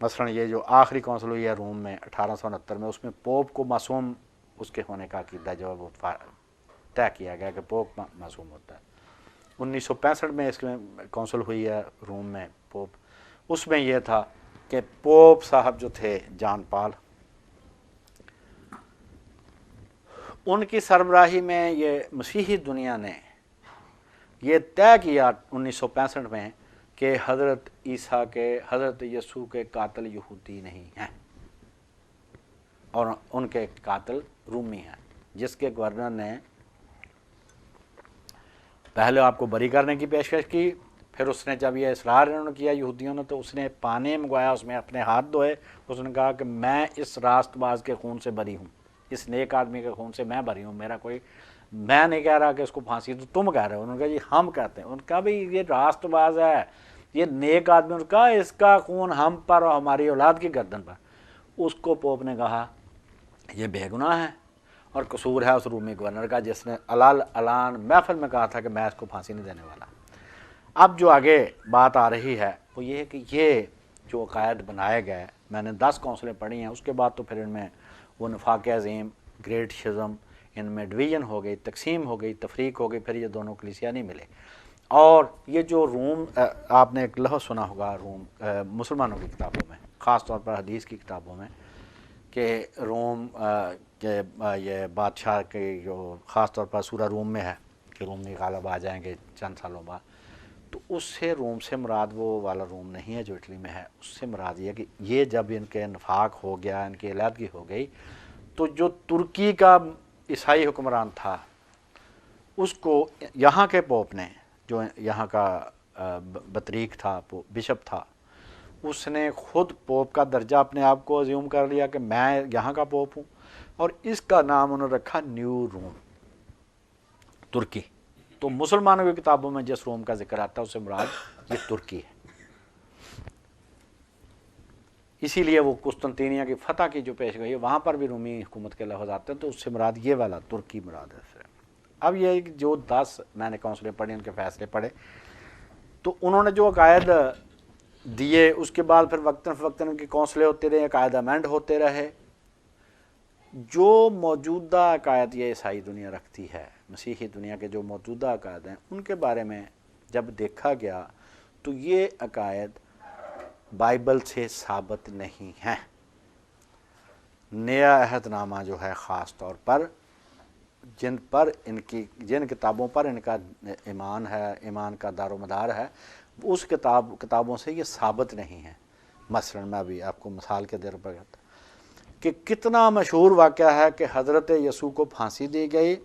S1: مثلا یہ جو آخری کونسل ہوئی ہے روم میں 1869 میں، اس میں پوپ کو معصوم اس کے ہونے کا عقیدہ جو ہے وہ طے کیا گیا کہ پوپ معصوم ہوتا ہے۔ 1965 میں اس میں کونسل ہوئی ہے روم میں پوپ، اس میں یہ تھا کہ پوپ صاحب جو تھے جان پال، ان کی سربراہی میں یہ مسیحی دنیا نے یہ طے کیا 1965 میں کہ حضرت عیسیٰ کے حضرت یسوع کے قاتل یہودی نہیں ہیں اور ان کے قاتل رومی ہیں، جس کے گورنر نے پہلے آپ کو بری کرنے کی پیشکش کی، پھر اس نے جب یہ اصرار انہوں نے کیا یہودیوں نے تو اس نے پانی منگوایا، اس میں اپنے ہاتھ دھوئے، اس نے کہا کہ میں اس راست باز کے خون سے بری ہوں، اس نیک آدمی کے خون سے میں بری ہوں، میرا کوئی، میں نہیں کہہ رہا کہ اس کو پھانسی تو تم کہہ رہے ہو۔ انہوں نے کہا جی ہم کہتے ہیں۔ ان کا بھی یہ راست باز ہے، یہ نیک آدمی، ان کا اس کا خون ہم پر اور ہماری اولاد کی گردن پر۔ اس کو پوپ نے کہا یہ بے گناہ ہے اور قصور ہے اس رومی گورنر کا جس نے علان محفل میں کہا تھا کہ میں اس کو پھانسی نہیں دینے والا۔ اب جو آگے بات آ رہی ہے وہ یہ ہے کہ یہ جو عقائد بنائے گئے، میں نے 10 کونسلیں پڑھی ہیں، اس کے بعد تو پھر ان میں وہ نفاق عظیم، گریٹ شزم، ان میں ڈویژن ہو گئی، تقسیم ہو گئی، تفریق ہو گئی، پھر یہ دونوں کلیسیا نہیں ملے۔ اور یہ جو روم، آپ نے ایک لفظ سنا ہوگا روم مسلمانوں کی کتابوں میں، خاص طور پر حدیث کی کتابوں میں، کہ روم کے یہ بادشاہ کے جو خاص طور پر سورہ روم میں ہے کہ رومی غالب آ جائیں گے چند سالوں بعد، تو اس سے روم سے مراد وہ والا روم نہیں ہے جو اٹلی میں ہے، اس سے مراد یہ کہ یہ جب ان کے نفاق ہو گیا، ان کی علیحدگی ہو گئی، تو جو ترکی کا عیسائی حکمران تھا اس کو یہاں کے پوپ نے، جو یہاں کا بطریق تھا، بشپ تھا، اس نے خود پوپ کا درجہ اپنے آپ کو ازیوم کر لیا کہ میں یہاں کا پوپ ہوں، اور اس کا نام انہوں نے رکھا نیو روم، ترکی۔ تو مسلمانوں کی کتابوں میں جس روم کا ذکر آتا ہے اس سے مراد یہ ترکی ہے۔ اسی لیے وہ قسطنطینیہ کی فتح کی جو پیش گئی ہے وہاں پر بھی رومی حکومت کے لفظ آتے ہیں، تو اس سے مراد یہ والا ترکی مراد ہے۔ اب یہ جو 10 میں نے کونسلیں پڑھی، ان کے فیصلے پڑھے، تو انہوں نے جو عقائد دیے اس کے بعد پھر وقتاً فوقتاً ان کی کونسلیں ہوتے رہے، عقائد امینڈ ہوتے رہے۔ جو موجودہ عقائد یہ عیسائی دنیا رکھتی ہے، مسیحی دنیا کے جو موجودہ عقائد ہیں، ان کے بارے میں جب دیکھا گیا تو یہ عقائد بائبل سے ثابت نہیں ہیں۔ نیا عہد نامہ جو ہے خاص طور پر جن کتابوں پر ان کا ایمان ہے، ایمان کا دار و مدار ہے، اس کتابوں سے یہ ثابت نہیں ہے۔ مثلا میں بھی آپ کو مثال کے طور پر کہتا کہ کتنا مشہور واقعہ ہے کہ حضرت یسوع کو پھانسی دی گئی،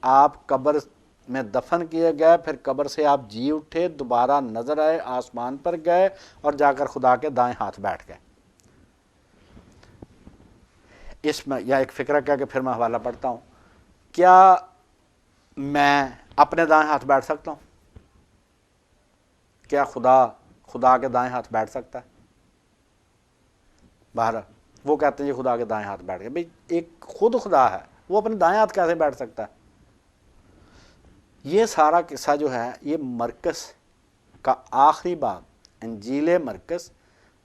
S1: آپ قبر میں دفن کیے گئے، پھر قبر سے آپ جی اٹھے، دوبارہ نظر آئے، آسمان پر گئے اور جا کر خدا کے دائیں ہاتھ بیٹھ گئے۔ اس میں یا ایک فکرہ کیا کہ پھر میں حوالہ پڑھتا ہوں، کیا میں اپنے دائیں ہاتھ بیٹھ سکتا ہوں؟ کیا خدا کے دائیں ہاتھ بیٹھ سکتا ہے؟ باہر وہ کہتے ہیں یہ خدا کے دائیں ہاتھ بیٹھ گئے، بھئی ایک خود خدا ہے، وہ اپنے دائیں ہاتھ کیسے بیٹھ سکتا ہے؟ یہ سارا قصہ جو ہے یہ مرکز کا آخری باب، انجیل مرکز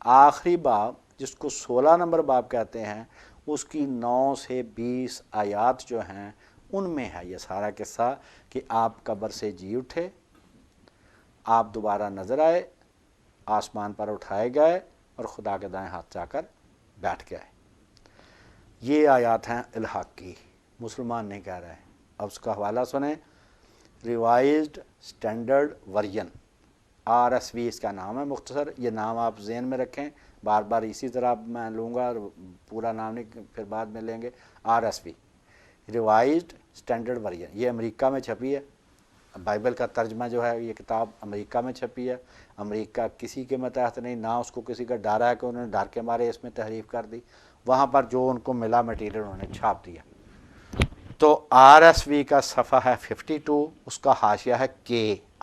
S1: آخری باب جس کو 16 نمبر باب کہتے ہیں، اس کی 9 سے 20 آیات جو ہیں ان میں ہے یہ سارا قصہ کہ آپ قبر سے جی اٹھے، آپ دوبارہ نظر آئے، آسمان پر اٹھائے گئے اور خدا کے دائیں ہاتھ جا کر بیٹھ گئے۔ یہ آیات ہیں الحاق کی، مسلمان نہیں کہہ رہے۔ اب اس کا حوالہ سنیں، ریوائزڈ اسٹینڈرڈ ورژن، RSV اس کا نام ہے مختصر، یہ نام آپ ذہن میں رکھیں، بار بار اسی طرح میں لوں گا اور پورا نام نہیں پھر بعد میں لیں گے۔ RSV ریوائزڈ اسٹینڈرڈ ورژن، یہ امریکہ میں چھپی ہے، بائبل کا ترجمہ جو ہے یہ کتاب امریکہ میں چھپی ہے۔ امریکہ کسی کے متحد نہیں، نہ اس کو کسی کا ڈر ہے کہ انہوں نے ڈر کے مارے اس میں تحریف کر دی، وہاں پر جو ان کو ملا میٹیریل انہوں نے چھاپ دیا۔ تو RSV کا صفحہ ہے 52، اس کا حاشیہ ہے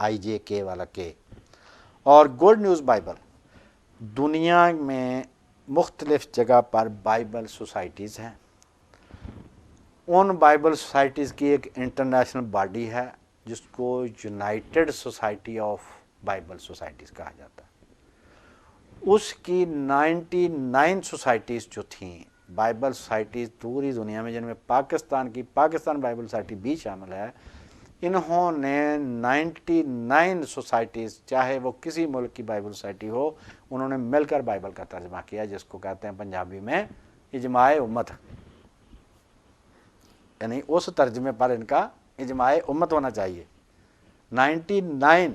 S1: IJK والا K۔ اور گڈ نیوز بائبل، دنیا میں مختلف جگہ پر بائبل سوسائٹیز ہیں، ان بائبل سوسائٹیز کی ایک انٹرنیشنل باڈی ہے جس کو United society of Bible societies کہا جاتا ہے۔ اس کی 99 سوسائٹیز جو تھیں بائبل سوسائٹیز پوری دنیا میں، جن میں پاکستان بائبل سوسائٹی بھی شامل ہے، انہوں نے 99 سوسائٹیز، چاہے وہ کسی ملک کی بائبل سوسائٹی ہو، انہوں نے مل کر بائبل کا ترجمہ کیا، جس کو کہتے ہیں پنجابی میں اجماع امت، یعنی اس ترجمے پر ان کا اجماع امت ہونا چاہیے۔ 99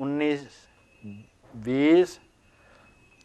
S1: 19, 20,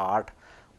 S1: 8,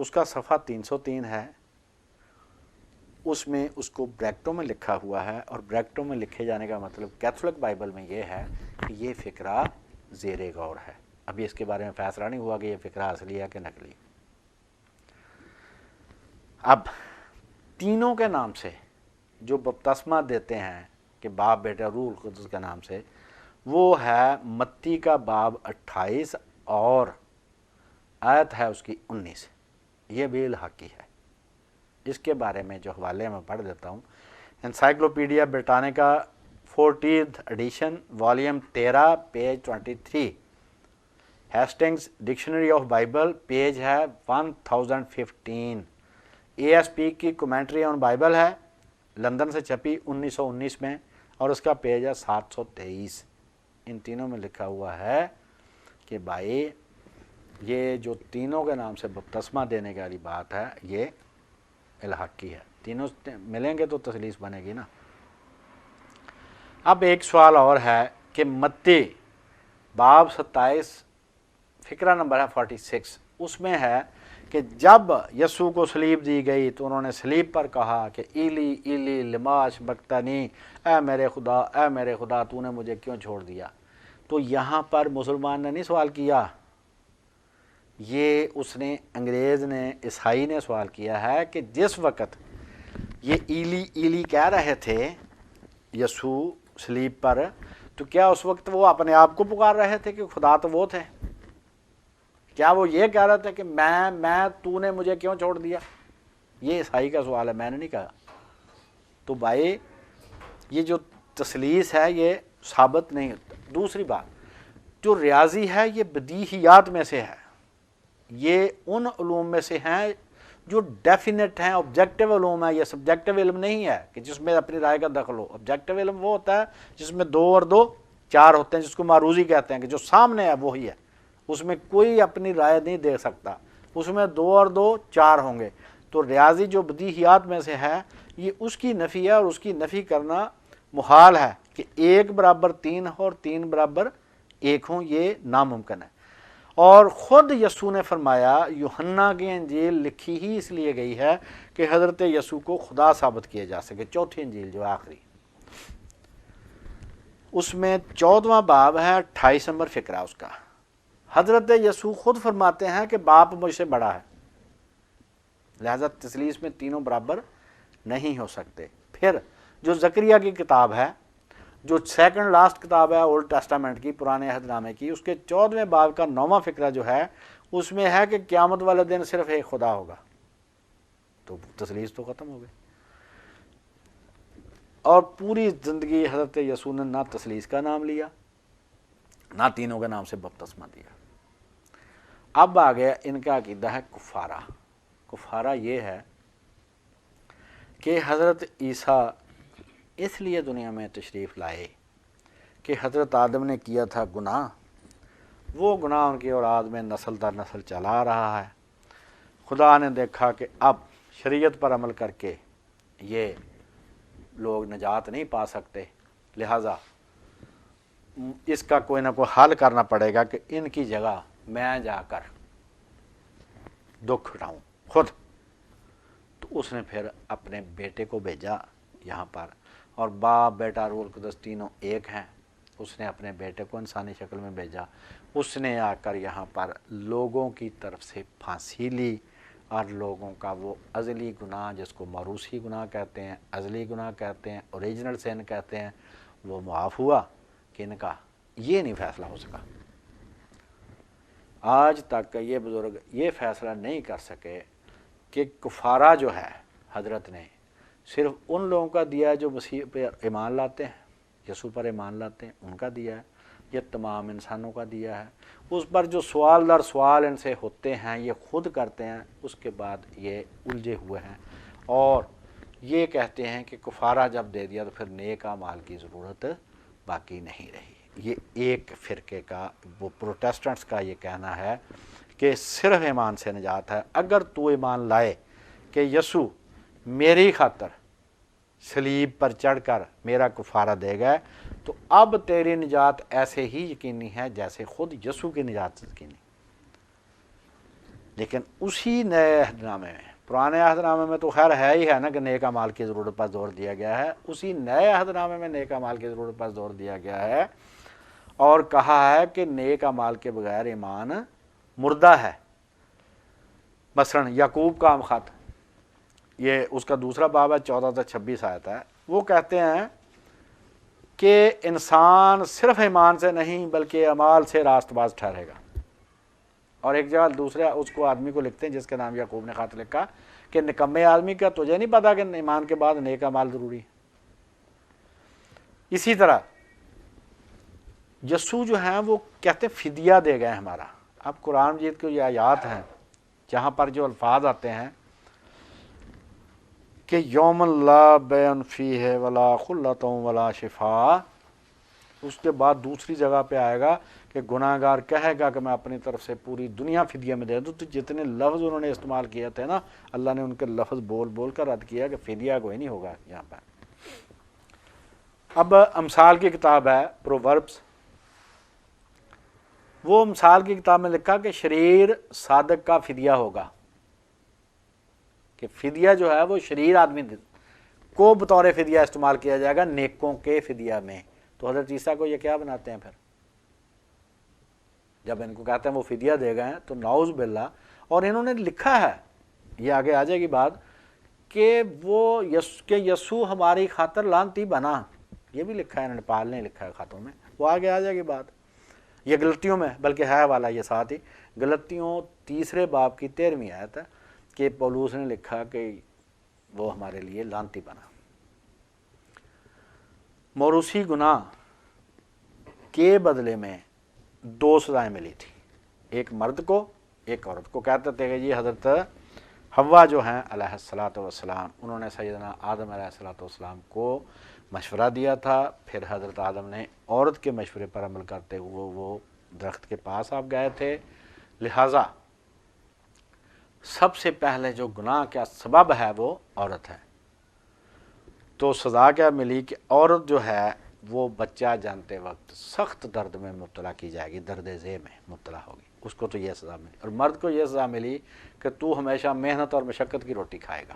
S1: اس کا صفحہ 303 ہے، اس میں اس کو بریکٹوں میں لکھا ہوا ہے، اور بریکٹوں میں لکھے جانے کا مطلب کیتھولک بائبل میں یہ ہے کہ یہ فقرہ زیر غور ہے۔ ابھی اس کے بارے میں فیصلہ نہیں ہوا کہ یہ فقرہ اصلی ہے کہ نقلی۔ اب تینوں کے نام سے جو بپتسمہ دیتے ہیں کہ باپ بیٹا روح القدس کے نام سے، وہ ہے متی کا باب 28 اور آیت ہے اس کی 19۔ یہ بھی الحاقی ہے۔ اس کے بارے میں جو حوالے میں پڑھ دیتا ہوں، encyclopaedia Britannica 40th edition volume 13 page 23، Hastings dictionary of Bible page ہے 1015، اے ایس پی کی کومنٹری آن بائبل ہے، لندن سے چھپی 1919 میں، اور اس کا پیج ہے 723۔ ان تینوں میں لکھا ہوا ہے کہ بھائی یہ جو تینوں کے نام سے بپتسمہ دینے والی بات ہے یہ الحاقی ہے، تینوں ملیں گے تو تثلیث بنے گی نا۔ اب ایک سوال اور ہے کہ متی باب 27 فقرہ نمبر ہے 46، اس میں ہے کہ جب یسوع کو صلیب دی گئی تو انہوں نے صلیب پر کہا کہ ایلی ایلی لما شبقتنی، اے میرے خدا اے میرے خدا تو نے مجھے کیوں چھوڑ دیا۔ تو یہاں پر مسلمان نے نہیں سوال کیا، یہ اس نے انگریز نے عیسائی نے سوال کیا ہے کہ جس وقت یہ ایلی ایلی کہہ رہے تھے یسوع صلیب پر، تو کیا اس وقت وہ اپنے آپ کو پکار رہے تھے کہ خدا تو وہ تھے؟ کیا وہ یہ کہہ رہے تھے کہ میں تو نے مجھے کیوں چھوڑ دیا؟ یہ عیسائی کا سوال ہے، میں نے نہیں کہا۔ تو بھائی یہ جو تثلیث ہے یہ ثابت نہیں ہوتا۔ دوسری بات، جو ریاضی ہے یہ بدیہیات میں سے ہے، یہ ان علوم میں سے ہیں جو ڈیفینٹ ہیں، آبجیکٹیو علوم ہے، یہ سبجیکٹیو علم نہیں ہے کہ جس میں اپنی رائے کا دخل ہو۔ آبجیکٹیو علم وہ ہوتا ہے جس میں 2 اور 2 4 ہوتے ہیں، جس کو معروضی کہتے ہیں کہ جو سامنے ہے وہی ہے، اس میں کوئی اپنی رائے نہیں دے سکتا، اس میں 2 اور 2 4 ہوں گے۔ تو ریاضی جو بدیہیات میں سے ہے یہ اس کی نفی ہے، اور اس کی نفی کرنا محال ہے کہ 1 برابر 3 ہو اور 3 برابر 1 ہوں، یہ ناممکن ہے۔ اور خود یسوع نے فرمایا، یوحنا کی انجیل لکھی ہی اس لیے گئی ہے کہ حضرت یسوع کو خدا ثابت کیا جا سکے۔ چوتھی انجیل جو آخری، اس میں 14واں باب ہے 28 نمبر فقرہ اس کا، حضرت یسوع خود فرماتے ہیں کہ باپ مجھ سے بڑا ہے، لہذا تثلیث میں تینوں برابر نہیں ہو سکتے۔ پھر جو زکریا کی کتاب ہے، جو سیکنڈ لاسٹ کتاب ہے اولڈ ٹیسٹامنٹ کی، پرانے عہد نامے کی، اس کے 14ویں باب کا 9واں فقرہ جو ہے اس میں ہے کہ قیامت والے دن صرف ایک خدا ہوگا، تو تثلیث تو ختم ہو گئی۔ اور پوری زندگی حضرت یسوع نے نہ تثلیث کا نام لیا نہ تینوں کے نام سے بپتسمہ دیا۔ اب آ گیا ان کا عقیدہ ہے کفارہ۔ کفارہ یہ ہے کہ حضرت عیسیٰ اس لیے دنیا میں تشریف لائے کہ حضرت آدم نے کیا تھا گناہ، وہ گناہ ان کی اولاد میں نسل در نسل چلا آ رہا ہے۔ خدا نے دیکھا کہ اب شریعت پر عمل کر کے یہ لوگ نجات نہیں پا سکتے، لہٰذا اس کا کوئی نہ کوئی حل کرنا پڑے گا کہ ان کی جگہ میں جا کر دکھ اٹھاؤں خود۔ تو اس نے پھر اپنے بیٹے کو بھیجا یہاں پر، اور باپ بیٹا روح القدس تینوں ایک ہیں۔ اس نے اپنے بیٹے کو انسانی شکل میں بھیجا، اس نے آ کر یہاں پر لوگوں کی طرف سے پھانسی لی، اور لوگوں کا وہ ازلی گناہ جس کو موروثی گناہ کہتے ہیں، ازلی گناہ کہتے ہیں، اوریجنل سین کہتے ہیں، وہ معاف ہوا کہ ان کا یہ نہیں فیصلہ ہو سکا۔ آج تک یہ بزرگ یہ فیصلہ نہیں کر سکے کہ کفارہ جو ہے حضرت نے صرف ان لوگوں کا دیا ہے جو مسیح پر ایمان لاتے ہیں، یسوع پر ایمان لاتے ہیں، ان کا دیا ہے، یہ تمام انسانوں کا دیا ہے۔ اس پر جو سوال در سوال ان سے ہوتے ہیں یہ خود کرتے ہیں، اس کے بعد یہ الجھے ہوئے ہیں اور یہ کہتے ہیں کہ کفارہ جب دے دیا تو پھر نیک اعمال کی ضرورت باقی نہیں رہی۔ یہ ایک فرقے کا، وہ پروٹیسٹنٹس کا یہ کہنا ہے کہ صرف ایمان سے نجات ہے۔ اگر تو ایمان لائے کہ یسوع میری خاطر صلیب پر چڑھ کر میرا کفارہ دے گئے تو اب تیری نجات ایسے ہی یقینی ہے جیسے خود یسوع کی نجات یقینی۔ لیکن اسی نئے عہد نامے میں، پرانے عہد نامے میں تو خیر ہے ہی ہے نا کہ نیک اعمال کی ضرورت پر زور دیا گیا ہے، اسی نئے عہد نامے میں نیک اعمال کی ضرورت پر زور دیا گیا ہے اور کہا ہے کہ نیک اعمال کے بغیر ایمان مردہ ہے۔ مثلا یعقوب کا خط، یہ اس کا دوسرا باب ہے، 14 سے 26 آیت ہے، وہ کہتے ہیں کہ انسان صرف ایمان سے نہیں بلکہ اعمال سے راست باز ٹھہرے گا۔ اور ایک جگہ دوسرے اس کو آدمی کو لکھتے ہیں جس کے نام یعقوب نے خط لکھا کہ نکمے آدمی کا تجھے نہیں پتا کہ ایمان کے بعد نیک اعمال ضروری ہے۔ اسی طرح یسوع جو ہیں وہ کہتے ہیں فدیہ دے گئے ہمارا۔ اب قرآن مجید کی یہ آیات ہیں جہاں پر جو الفاظ آتے ہیں کہ یوم لا بیع فیہ ولا خلۃ ولا شفاء، اس کے بعد دوسری جگہ پہ آئے گا کہ گناہ گار کہے گا کہ میں اپنی طرف سے پوری دنیا فدیہ میں دے دوں۔ تو جتنے لفظ انہوں نے استعمال کیے تھے نا، اللہ نے ان کے لفظ بول بول کر رد کیا کہ فدیہ کوئی نہیں ہوگا یہاں پر۔ اب امثال کی کتاب ہے پرووربس، وہ امثال کی کتاب میں لکھا کہ شریر صادق کا فدیہ ہوگا، کہ فدیہ جو ہے وہ شریر آدمی کو بطور فدیہ استعمال کیا جائے گا نیکوں کے فدیہ میں۔ تو حضرت عیسیٰ کو یہ کیا بناتے ہیں پھر؟ جب ان کو کہتے ہیں وہ فدیہ دے گئے ہیں تو نعوذ باللہ۔ اور انہوں نے لکھا ہے، یہ آگے آ جائے گی بات، کہ وہ یسوع ہماری خاطر لعنتی بنا، یہ بھی لکھا ہے انہوں نے، پال نے لکھا ہے خاتوں میں، وہ آگے آ جائے گی بات۔ یہ غلطیوں میں بلکہ ہے والا یہ ساتھ ہی، غلطیوں 3 باب کی 13ویں آیت ہے کہ پولوس نے لکھا کہ وہ ہمارے لیے لعنتی بنا۔ موروثی گناہ کے بدلے میں 2 سزائیں ملی تھی، ایک مرد کو ایک عورت کو۔ کہتے تھے کہ یہ حضرت حوا جو ہیں علیہ الصلاۃ والسلام، انہوں نے سیدنا آدم علیہ الصلاۃ والسلام کو مشورہ دیا تھا، پھر حضرت آدم نے عورت کے مشورے پر عمل کرتے ہوئے وہ درخت کے پاس آپ گئے تھے، لہٰذا سب سے پہلے جو گناہ کا سبب ہے وہ عورت ہے۔ تو سزا کیا ملی کہ عورت جو ہے وہ بچہ جانتے وقت سخت درد میں مبتلا کی جائے گی، درد ذیل میں مبتلا ہوگی، اس کو تو یہ سزا ملی۔ اور مرد کو یہ سزا ملی کہ تو ہمیشہ محنت اور مشقت کی روٹی کھائے گا۔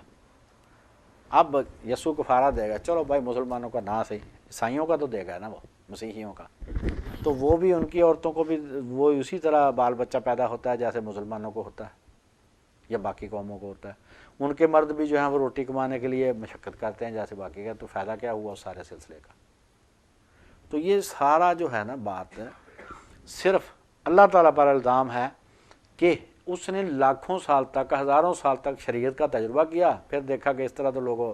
S1: اب یسوع کو کفارہ دے گا، چلو بھائی مسلمانوں کا نہ صحیح، عیسائیوں کا تو دے گا نا، وہ مسیحیوں کا، تو وہ بھی ان کی عورتوں کو بھی وہ اسی طرح بال بچہ پیدا ہوتا ہے جیسے مسلمانوں کو ہوتا ہے یا باقی قوموں کو ہوتا ہے۔ ان کے مرد بھی جو ہیں وہ روٹی کمانے کے لیے مشقت کرتے ہیں جیسے باقی کا، تو فائدہ کیا ہوا اس سارے سلسلے کا؟ تو یہ سارا جو ہے نا بات صرف اللہ تعالیٰ پر الزام ہے کہ اس نے لاکھوں سال تک، ہزاروں سال تک شریعت کا تجربہ کیا، پھر دیکھا کہ اس طرح تو لوگوں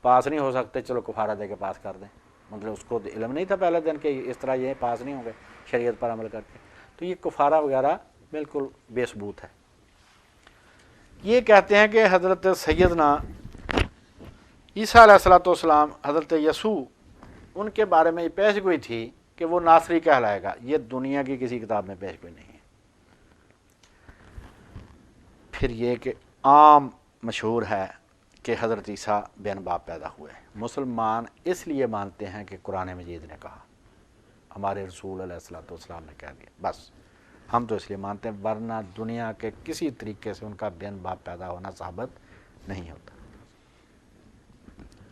S1: پاس نہیں ہو سکتے، چلو کفارہ دے کے پاس کر دیں۔ مطلب اس کو علم نہیں تھا پہلے دن کہ اس طرح یہ پاس نہیں ہوں گے شریعت پر عمل کر کے، تو یہ کفارہ وغیرہ بالکل بے ثبوت ہے۔ یہ کہتے ہیں کہ حضرت سیدنا عیسیٰ علیہ الصلوۃ والسلام، حضرت یسوع، ان کے بارے میں یہ پیش گوئی تھی کہ وہ ناصری کہلائے گا، یہ دنیا کی کسی کتاب میں پیش گوئی نہیں ہے۔ پھر یہ کہ عام مشہور ہے کہ حضرت عیسیٰ بے باپ پیدا ہوئے، مسلمان اس لیے مانتے ہیں کہ قرآن مجید نے کہا، ہمارے رسول علیہ الصلوۃ والسلام نے کہہ دیا، بس ہم تو اس لیے مانتے ہیں، ورنہ دنیا کے کسی طریقے سے ان کا بے باپ پیدا ہونا ثابت نہیں ہوتا۔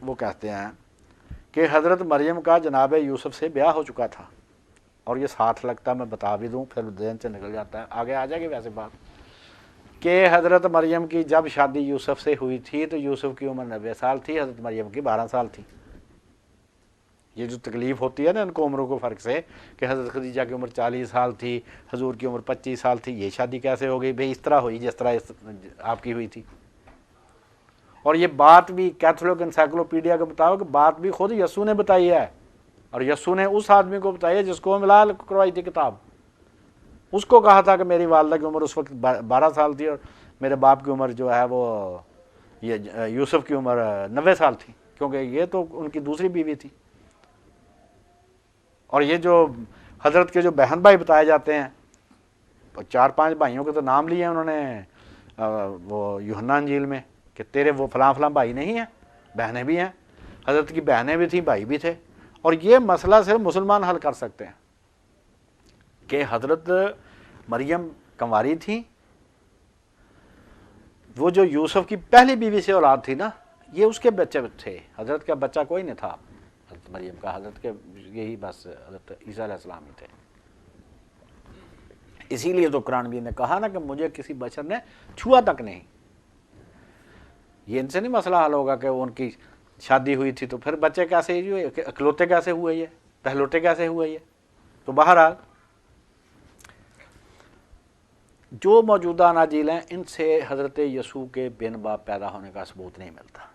S1: وہ کہتے ہیں کہ حضرت مریم کا جناب یوسف سے بیاہ ہو چکا تھا، اور یہ ساتھ لگتا ہے، میں بتا بھی دوں پھر ذہن سے نکل جاتا ہے، آگے آ جائے گی ویسے بات، کہ حضرت مریم کی جب شادی یوسف سے ہوئی تھی تو یوسف کی عمر 90 سال تھی، حضرت مریم کی 12 سال تھی۔ یہ جو تکلیف ہوتی ہے نا ان کو عمروں کو فرق سے، کہ حضرت خدیجہ کی عمر 40 سال تھی، حضور کی عمر 25 سال تھی، یہ شادی کیسے ہو گئی؟ بھئی اس طرح ہوئی جس طرح آپ کی ہوئی تھی۔ اور یہ بات بھی کیتھولک انسائکلوپیڈیا کے مطابق بات بھی خود یسوع نے بتائی ہے، اور یسوع نے اس آدمی کو بتائی ہے جس کو ملا کروائی تھی کتاب، اس کو کہا تھا کہ میری والدہ کی عمر اس وقت 12 سال تھی اور میرے باپ کی عمر جو ہے وہ یہ یوسف کی عمر 90 سال تھی، کیونکہ یہ تو ان کی دوسری بیوی تھی۔ اور یہ جو حضرت کے جو بہن بھائی بتائے جاتے ہیں، 4-5 بھائیوں کے تو نام لیے انہوں نے وہ یوحنا انجیل میں، کہ تیرے وہ فلاں فلاں بھائی نہیں ہیں، بہنیں بھی ہیں، حضرت کی بہنیں بھی تھیں، بھائی بھی تھے۔ اور یہ مسئلہ صرف مسلمان حل کر سکتے ہیں کہ حضرت مریم کنواری تھیں وہ جو یوسف کی پہلی بیوی سے اولاد تھی نا، یہ اس کے بچے تھے، حضرت کا بچہ کوئی نہیں تھا حضرت مریم کا، حضرت کے یہی بس حضرت عیسیٰ علیہ السلام ہی تھے۔ اسی لیے تو قرآن بھی نے کہا نا کہ مجھے کسی بشر نے چھوا تک نہیں۔ یہ ان سے نہیں مسئلہ حل ہوگا کہ ان کی شادی ہوئی تھی تو پھر بچے کیسے ہوئے، اکلوتے کیسے ہوئے، یہ پہلوٹے کیسے ہوئے یہ۔ تو بہرحال جو موجودہ اناجیل ہیں ان سے حضرت یسوع کے بن باپ پیدا ہونے کا ثبوت نہیں ملتا۔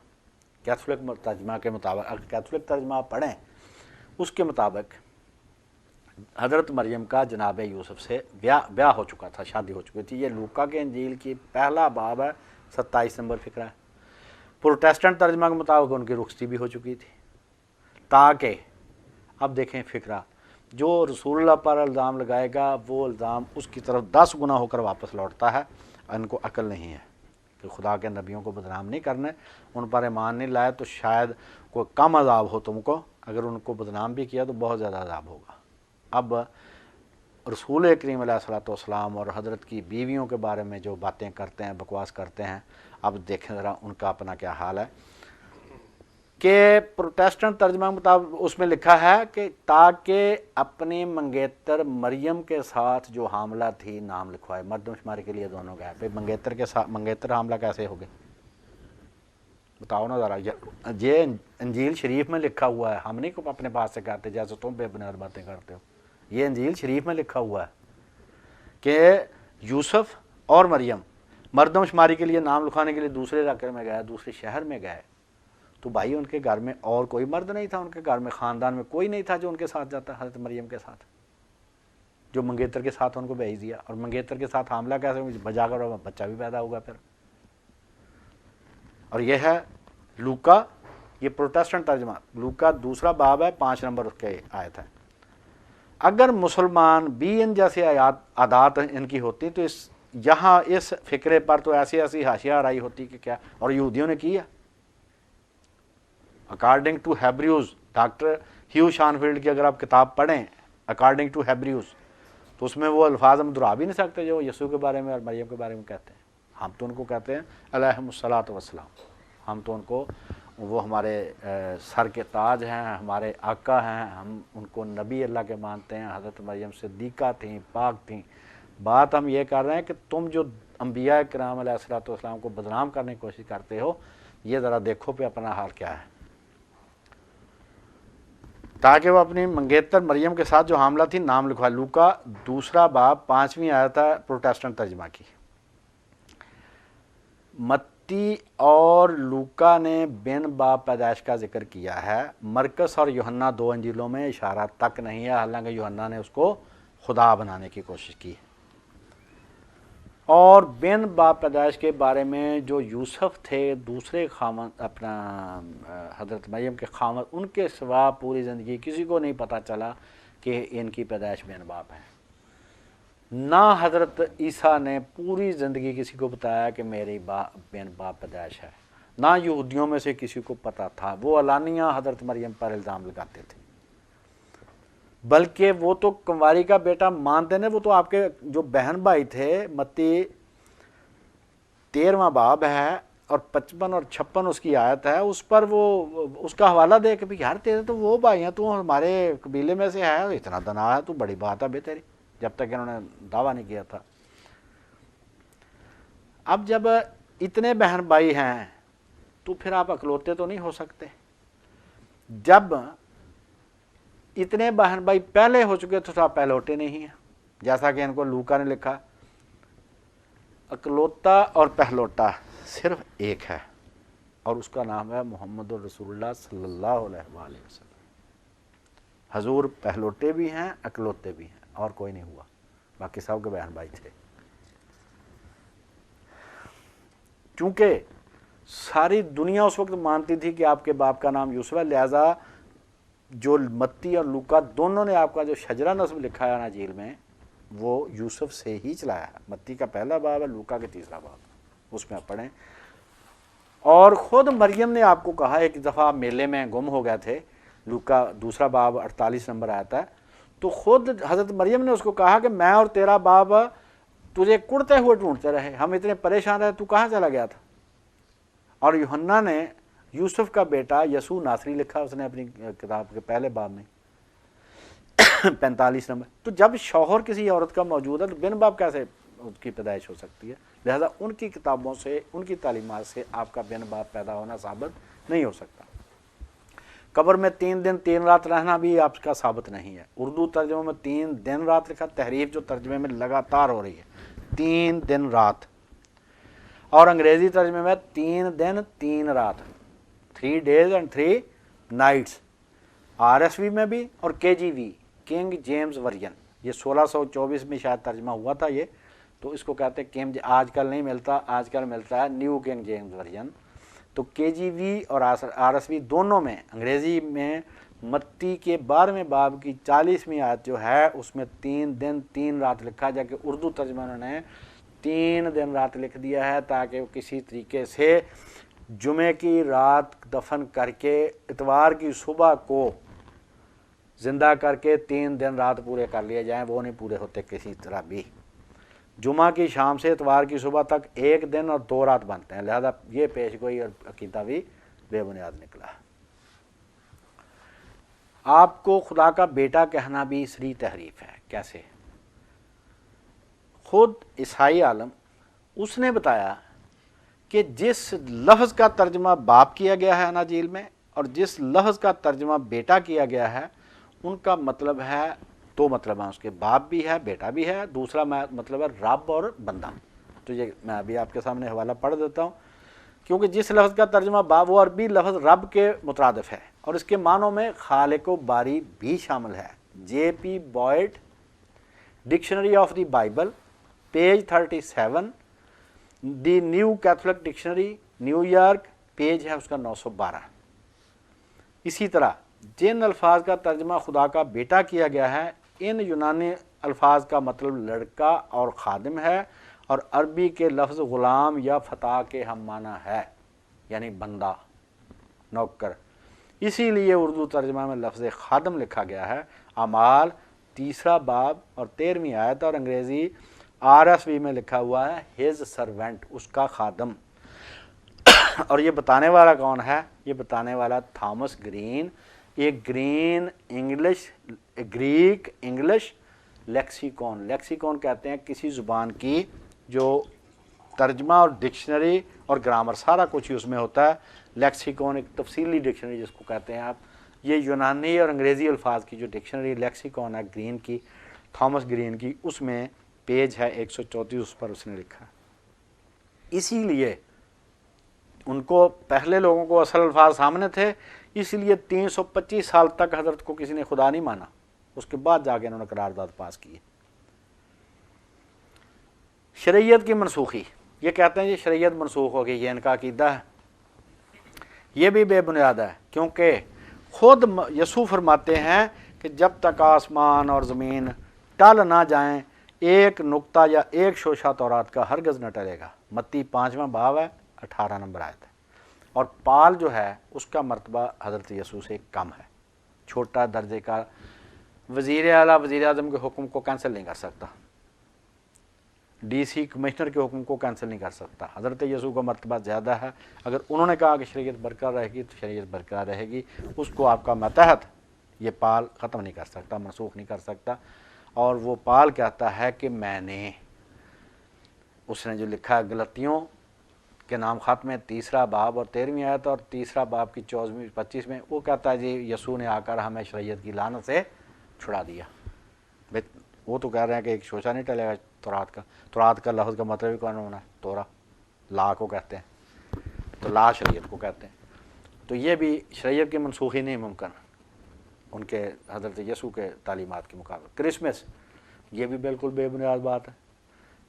S1: کیتھولک ترجمہ کے مطابق، اگر کیتھولک ترجمہ آپ پڑھیں اس کے مطابق حضرت مریم کا جناب یوسف سے بیاہ ہو چکا تھا، شادی ہو چکی تھی۔ یہ لوکا کے انجیل کی پہلا باب ہے، 27 نمبر فقرہ ہے۔ پروٹیسٹنٹ ترجمہ کے مطابق ان کی رخصتی بھی ہو چکی تھی، تاکہ اب دیکھیں فقرہ، جو رسول اللہ پر الزام لگائے گا وہ الزام اس کی طرف 10 گنا ہو کر واپس لوٹتا ہے۔ ان کو عقل نہیں ہے کہ خدا کے نبیوں کو بدنام نہیں کرنے، ان پر ایمان نہیں لائے تو شاید کوئی کم عذاب ہو تم کو، اگر ان کو بدنام بھی کیا تو بہت زیادہ عذاب ہوگا۔ اب رسول کریم علیہ الصلوۃ والسلام اور حضرت کی بیویوں کے بارے میں جو باتیں کرتے ہیں، بکواس کرتے ہیں، اب دیکھیں ذرا ان کا اپنا کیا حال ہے۔ کہ پروٹیسٹنٹ ترجمہ مطابق اس میں لکھا ہے کہ تاکہ اپنی منگیتر مریم کے ساتھ جو حاملہ تھی نام لکھوائے، مردم شماری کے لیے دونوں گئے۔ بھائی منگیتر کے ساتھ منگیتر حاملہ کیسے ہو گئے بتاؤ نا ذرا۔ یہ انجیل شریف میں لکھا ہوا ہے، ہم نہیں اپنے پاس سے کہتے جیسے تم بے بنیاد باتیں کرتے ہو۔ یہ انجیل شریف میں لکھا ہوا ہے کہ یوسف اور مریم مردم شماری کے لیے نام لکھوانے کے لیے دوسرے علاقے میں گئے، دوسرے شہر میں گئے۔ تو بھائی ان کے گھر میں اور کوئی مرد نہیں تھا، ان کے گھر میں خاندان میں کوئی نہیں تھا جو ان کے ساتھ جاتا، حضرت مریم کے ساتھ، جو منگیتر کے ساتھ ان کو بھیج دیا۔ اور منگیتر کے ساتھ حاملہ کیسے بجا کر بچہ بھی پیدا ہوگا پھر۔ اور یہ ہے لوکا، یہ پروٹیسٹنٹ ترجمہ، لوکا دوسرا باب ہے، 5 نمبر اس کے آیت ہے۔ اگر مسلمان بھی ان جیسے عادات ان کی ہوتی تو یہاں اس فکرے پر تو ایسی ایسی حاشیہ آرائی ہوتی کہ کیا، اور یہودیوں نے کی ہے۔ اکارڈنگ ٹو ہیبریوز، ڈاکٹر ہیو شانفیلڈ کی اگر آپ کتاب پڑھیں اکارڈنگ ٹو ہیبریوز، تو اس میں وہ الفاظ ہم دہرا بھی نہیں سکتے جو یسوع کے بارے میں اور مریم کے بارے میں کہتے ہیں۔ ہم تو ان کو کہتے ہیں علیہم الصلاۃ والسلام، ہم تو ان کو، وہ ہمارے سر کے تاج ہیں، ہمارے آقا ہیں، ہم ان کو نبی اللہ کے مانتے ہیں۔ حضرت مریم صدیقہ تھیں، پاک تھیں۔ بات ہم یہ کر رہے ہیں کہ تم جو انبیاء کرام علیہ الصلوۃ والسلام کو بدنام کرنے کی کوشش کرتے ہو، یہ ذرا دیکھو پہ اپنا حال کیا ہے۔ تاکہ وہ اپنی منگیتر مریم کے ساتھ جو حاملہ تھی نام لکھوا۔ لوکا دوسرا باب 5ویں آیت ہے پروٹیسٹنٹ ترجمہ کی۔ متی اور لوکا نے بن باپ پیدائش کا ذکر کیا ہے، مرکس اور یوحنا 2 انجیلوں میں اشارہ تک نہیں ہے، حالانکہ یوحنا نے اس کو خدا بنانے کی کوشش کی۔ اور بن باپ پیدائش کے بارے میں جو یوسف تھے دوسرے خاوند، اپنا حضرت مریم کے خاوند، ان کے سوا پوری زندگی کسی کو نہیں پتہ چلا کہ ان کی پیدائش بن باپ ہے۔ نہ حضرت عیسیٰ نے پوری زندگی کسی کو بتایا کہ میری بن باپ پیدائش ہے، نہ یہودیوں میں سے کسی کو پتہ تھا۔ وہ علانیہ حضرت مریم پر الزام لگاتے تھے، بلکہ وہ تو کنواری کا بیٹا مانتے ہیں۔ وہ تو آپ کے جو بہن بھائی تھے، متی 13واں باب ہے اور 55 اور 56 اس کی آیت ہے، اس پر وہ اس کا حوالہ دے کہ یار تیرے تو وہ بھائی ہیں، تو ہمارے قبیلے میں سے ہے، اتنا دنا ہے، تو بڑی بات ہے بے تیری، جب تک انہوں نے دعویٰ نہیں کیا تھا۔ اب جب اتنے بہن بھائی ہیں تو پھر آپ اکلوتے تو نہیں ہو سکتے۔ جب اتنے بہن بھائی پہلے ہو چکے تو آپ پہلوٹے نہیں ہیں، جیسا کہ ان کو لوکا نے لکھا، اکلوتا اور پہلوٹا صرف ایک ہے، اور اس کا نام ہے محمد الرسول اللہ صلی اللہ علیہ وآلہ وسلم۔ حضور پہلوٹے بھی ہیں، اکلوتے بھی ہیں، اور کوئی نہیں ہوا، باقی سب کے بہن بھائی تھے۔ چونکہ ساری دنیا اس وقت مانتی تھی کہ آپ کے باپ کا نام یوسف ہے، لہذا جو متی اور لوکا دونوں نے آپ کا جو شجرہ نسب لکھا ہے اناجیل میں، وہ یوسف سے ہی چلایا ہے۔ متی کا پہلا باب ہے، لوکا کے تیسرا باب، اس میں آپ پڑھیں۔ اور خود مریم نے آپ کو کہا، ایک دفعہ میلے میں گم ہو گئے تھے، لوکا دوسرا باب 48 نمبر آتا ہے، تو خود حضرت مریم نے اس کو کہا کہ میں اور تیرا باپ تجھے کڑتے ہوئے ڈھونڈتے رہے، ہم اتنے پریشان رہے، تو کہاں چلا گیا تھا؟ اور یوحنا نے یوسف کا بیٹا یسوع ناصری لکھا اس نے اپنی کتاب کے پہلے باب میں 45 نمبر. تو جب شوہر کسی عورت کا موجود ہے تو بن باپ کیسے اس کی پیدائش ہو سکتی ہے؟ لہذا ان کی کتابوں سے، ان کی تعلیمات سے آپ کا بن باپ پیدا ہونا ثابت نہیں ہو سکتا. قبر میں 3 دن 3 رات رہنا بھی آپ کا ثابت نہیں ہے. اردو ترجمے میں 3 دن رات لکھا، تحریف جو ترجمے میں لگاتار ہو رہی ہے 3 دن رات، اور انگریزی ترجمے میں 3 دن 3 رات، 3 days and 3 nights. RSV میں بھی اور KJV کنگ جیمز ورژن، یہ 1624 میں شاید ترجمہ ہوا تھا یہ، تو اس کو کہتے ہیں کنگ، آج کل نہیں ملتا، آج کل ملتا ہے نیو کنگ جیمز ورژن. تو KJV اور RSV دونوں میں، انگریزی میں متی کے 12ویں باب کی 40ویں آیت جو ہے اس میں 3 دن 3 رات لکھا، جبکہ اردو ترجمہ انہوں نے 3 دن رات لکھ دیا ہے تاکہ وہ کسی طریقے سے جمعے کی رات دفن کر کے اتوار کی صبح کو زندہ کر کے 3 دن رات پورے کر لیے جائیں. وہ نہیں پورے ہوتے کسی طرح بھی. جمعہ کی شام سے اتوار کی صبح تک 1 دن اور 2 رات بنتے ہیں، لہذا یہ پیش گوئی اور عقیدہ بھی بے بنیاد نکلا. آپ کو خدا کا بیٹا کہنا بھی صریح تحریف ہے. کیسے؟ خود عیسائی عالم اس نے بتایا کہ جس لفظ کا ترجمہ باپ کیا گیا ہے اناجیل میں اور جس لفظ کا ترجمہ بیٹا کیا گیا ہے ان کا مطلب ہے، 2 مطلب ہیں اس کے، باپ بھی ہے بیٹا بھی ہے، دوسرا مطلب ہے رب اور بندہ. تو یہ میں ابھی آپ کے سامنے حوالہ پڑھ دیتا ہوں، کیونکہ جس لفظ کا ترجمہ باپ، وہ عربی لفظ رب کے مترادف ہے اور اس کے معنوں میں خالق و باری بھی شامل ہے. JP Boyd dictionary of the Bible page 37، the new Catholic dictionary New York page ہے اس کا 912. اسی طرح جن الفاظ کا ترجمہ خدا کا بیٹا کیا گیا ہے ان یونانی الفاظ کا مطلب لڑکا اور خادم ہے اور عربی کے لفظ غلام یا فتح کے ہم معنی ہے، یعنی بندہ، نوکر. اسی لیے اردو ترجمہ میں لفظ خادم لکھا گیا ہے. اعمال 3 باب اور 13ویں آیت، اور انگریزی RSV میں لکھا ہوا ہے ہز سرونٹ، اس کا خادم. اور یہ بتانے والا کون ہے؟ یہ بتانے والا تھامس گرین، ایک گریک انگلش لیکسیکون. لیکسیکون کہتے ہیں کسی زبان کی جو ترجمہ اور ڈکشنری اور گرامر سارا کچھ ہی اس میں ہوتا ہے. لیکسیکون ایک تفصیلی ڈکشنری جس کو کہتے ہیں آپ. یہ یونانی اور انگریزی الفاظ کی جو ڈکشنری لیکسیکون ہے گرین کی، تھامس گرین کی، اس میں پیج ہے 134، اس پر اس نے لکھا. اسی لیے ان کو پہلے لوگوں کو اصل الفاظ سامنے تھے، اس لیے 325 سال تک حضرت کو کسی نے خدا نہیں مانا. اس کے بعد جا کے انہوں نے قرارداد پاس کی. شریعت کی منسوخی، یہ کہتے ہیں یہ شریعت منسوخ ہو گئی، یہ ان کا عقیدہ ہے. یہ بھی بے بنیاد ہے، کیونکہ خود یسوع فرماتے ہیں کہ جب تک آسمان اور زمین ٹل نہ جائیں ایک نقطہ یا ایک شوشہ تورات کا ہرگز نہ ٹلے گا. متی 5واں باب ہے 18 نمبر آیت ہے. اور پال جو ہے اس کا مرتبہ حضرت یسوع سے کم ہے. چھوٹا درجے کا وزیر اعلیٰ وزیر اعظم کے حکم کو کینسل نہیں کر سکتا، DC کمشنر کے حکم کو کینسل نہیں کر سکتا. حضرت یسوع کا مرتبہ زیادہ ہے. اگر انہوں نے کہا کہ شریعت برقرار رہے گی تو شریعت برقرار رہے گی، اس کو آپ کا ماتحت یہ پال ختم نہیں کر سکتا، منسوخ نہیں کر سکتا. اور وہ پال کہتا ہے کہ میں نے، اس نے جو لکھا ہے غلطیوں کے نام خط میں 3 باب اور 13ویں آیت اور 3 باب کی 24 25 میں، وہ کہتا ہے جی یسوع نے آ کر ہمیں شریعت کی لعنت سے چھڑا دیا. وہ تو کہہ رہے ہیں کہ ایک شوشہ نہیں ٹلے گا تورات کا. تورات کا لفظ کا مطلب ہی کون ہونا ہے؟ تورا، لا کو کہتے ہیں، تو لا شریعت کو کہتے ہیں. تو یہ بھی شریعت کی منسوخی نہیں ممکن ان کے حضرت یسوع کے تعلیمات کے مقابل. کرسمس، یہ بھی بالکل بے بنیاد بات ہے.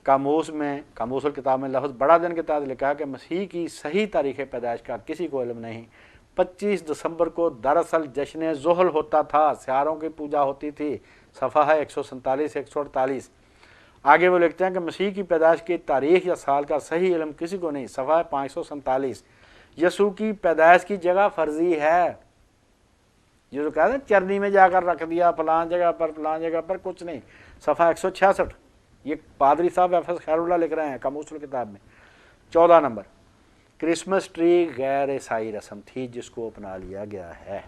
S1: قاموس میں، قاموس الکتاب میں لفظ بڑا دن کے تحت لکھا ہے کہ مسیح کی صحیح تاریخ پیدائش کا کسی کو علم نہیں. 25 دسمبر کو دراصل جشن زحل ہوتا تھا، سیاروں کی پوجا ہوتی تھی. صفحہ ہے 147 148. آگے وہ لکھتے ہیں کہ مسیح کی پیدائش کی تاریخ یا سال کا صحیح علم کسی کو نہیں. صفحہ 547. یسوع کی پیدائش کی جگہ فرضی ہے. یہ جو کہتے ہیں چرنی میں جا کر رکھ دیا فلان جگہ پر فلان جگہ پر، کچھ نہیں. صفحہ 166. یہ پادری صاحب حافظ خیر اللہ لکھ رہے ہیں قاموس الکتاب میں۔ 14 نمبر، کرسمس ٹری غیر عیسائی رسم تھی جس کو اپنا لیا گیا ہے،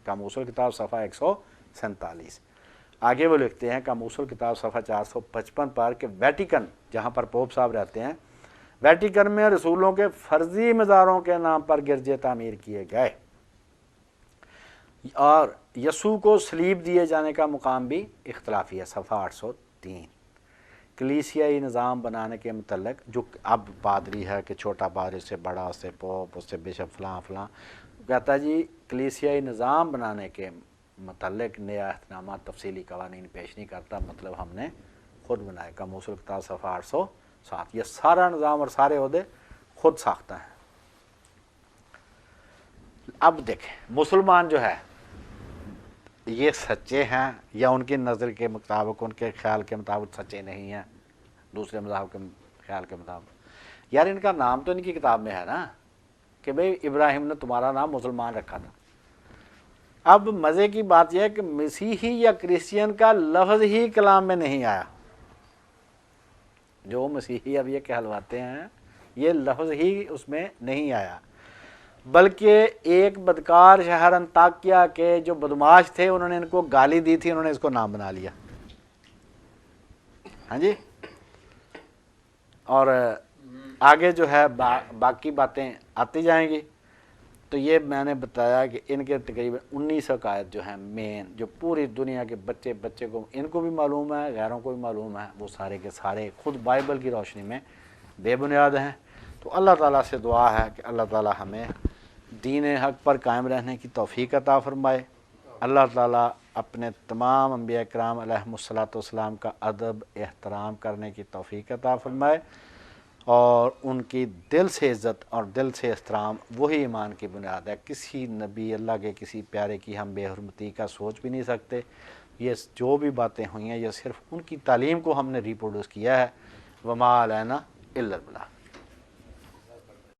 S1: قاموس الکتاب صفحہ 147۔ آگے وہ لکھتے ہیں قاموس الکتاب صفحہ 455 پر کہ ویٹیکن، جہاں پر پوپ صاحب رہتے ہیں، ویٹیکن میں رسولوں کے فرضی مزاروں کے نام پر گرجے تعمیر کیے گئے، اور یسوع کو صلیب دیے جانے کا مقام بھی اختلافی ہے، صفحہ 803۔ کلیسیائی نظام بنانے کے متعلق، جو اب پادری ہے کہ چھوٹا پادری سے بڑا، اس سے پوپ، اس سے بشپ، فلاں فلاں، کہتا ہے جی کلیسیائی نظام بنانے کے متعلق نیا اہتمامہ تفصیلی قوانین پیش نہیں کرتا، مطلب ہم نے خود بنائے، قاموس الکتاب صفحہ 807۔ یہ سارا نظام اور سارے عہدے خود ساختہ ہیں۔ اب دیکھیں مسلمان جو ہے یہ سچے ہیں یا ان کی نظر کے مطابق، ان کے خیال کے مطابق سچے نہیں ہیں، دوسرے مذاہب کے خیال کے مطابق؟ یار ان کا نام تو ان کی کتاب میں ہے نا کہ بھئی ابراہیم نے تمہارا نام مسلمان رکھا تھا۔ اب مزے کی بات یہ ہے کہ مسیحی یا کرسچین کا لفظ ہی کلام میں نہیں آیا، جو مسیحی اب یہ کہلواتے ہیں یہ لفظ ہی اس میں نہیں آیا، بلکہ ایک بدکار شہر انطاکیہ کے جو بدماش تھے انہوں نے ان کو گالی دی تھی، انہوں نے اس کو نام بنا لیا۔ ہاں جی، اور آگے جو ہے باقی باتیں آتی جائیں گی۔ تو یہ میں نے بتایا کہ ان کے تقریباً 19 عقائد جو ہیں مین، جو پوری دنیا کے بچے کو، ان کو بھی معلوم ہے، غیروں کو بھی معلوم ہے، وہ سارے کے سارے خود بائبل کی روشنی میں بے بنیاد ہیں۔ تو اللہ تعالیٰ سے دعا ہے کہ اللہ تعالیٰ ہمیں دین حق پر قائم رہنے کی توفیق عطا فرمائے۔ اللہ تعالیٰ اپنے تمام انبیاء کرام علیہم الصلاۃ والسلام کا ادب احترام کرنے کی توفیق عطا فرمائے، اور ان کی دل سے عزت اور دل سے احترام وہی ایمان کی بنیاد ہے۔ کسی نبی اللہ کے کسی پیارے کی ہم بے حرمتی کا سوچ بھی نہیں سکتے۔ یہ جو بھی باتیں ہوئی ہیں یہ صرف ان کی تعلیم کو ہم نے ریپروڈیوس کیا ہے۔ وما علینا الا البلاغ۔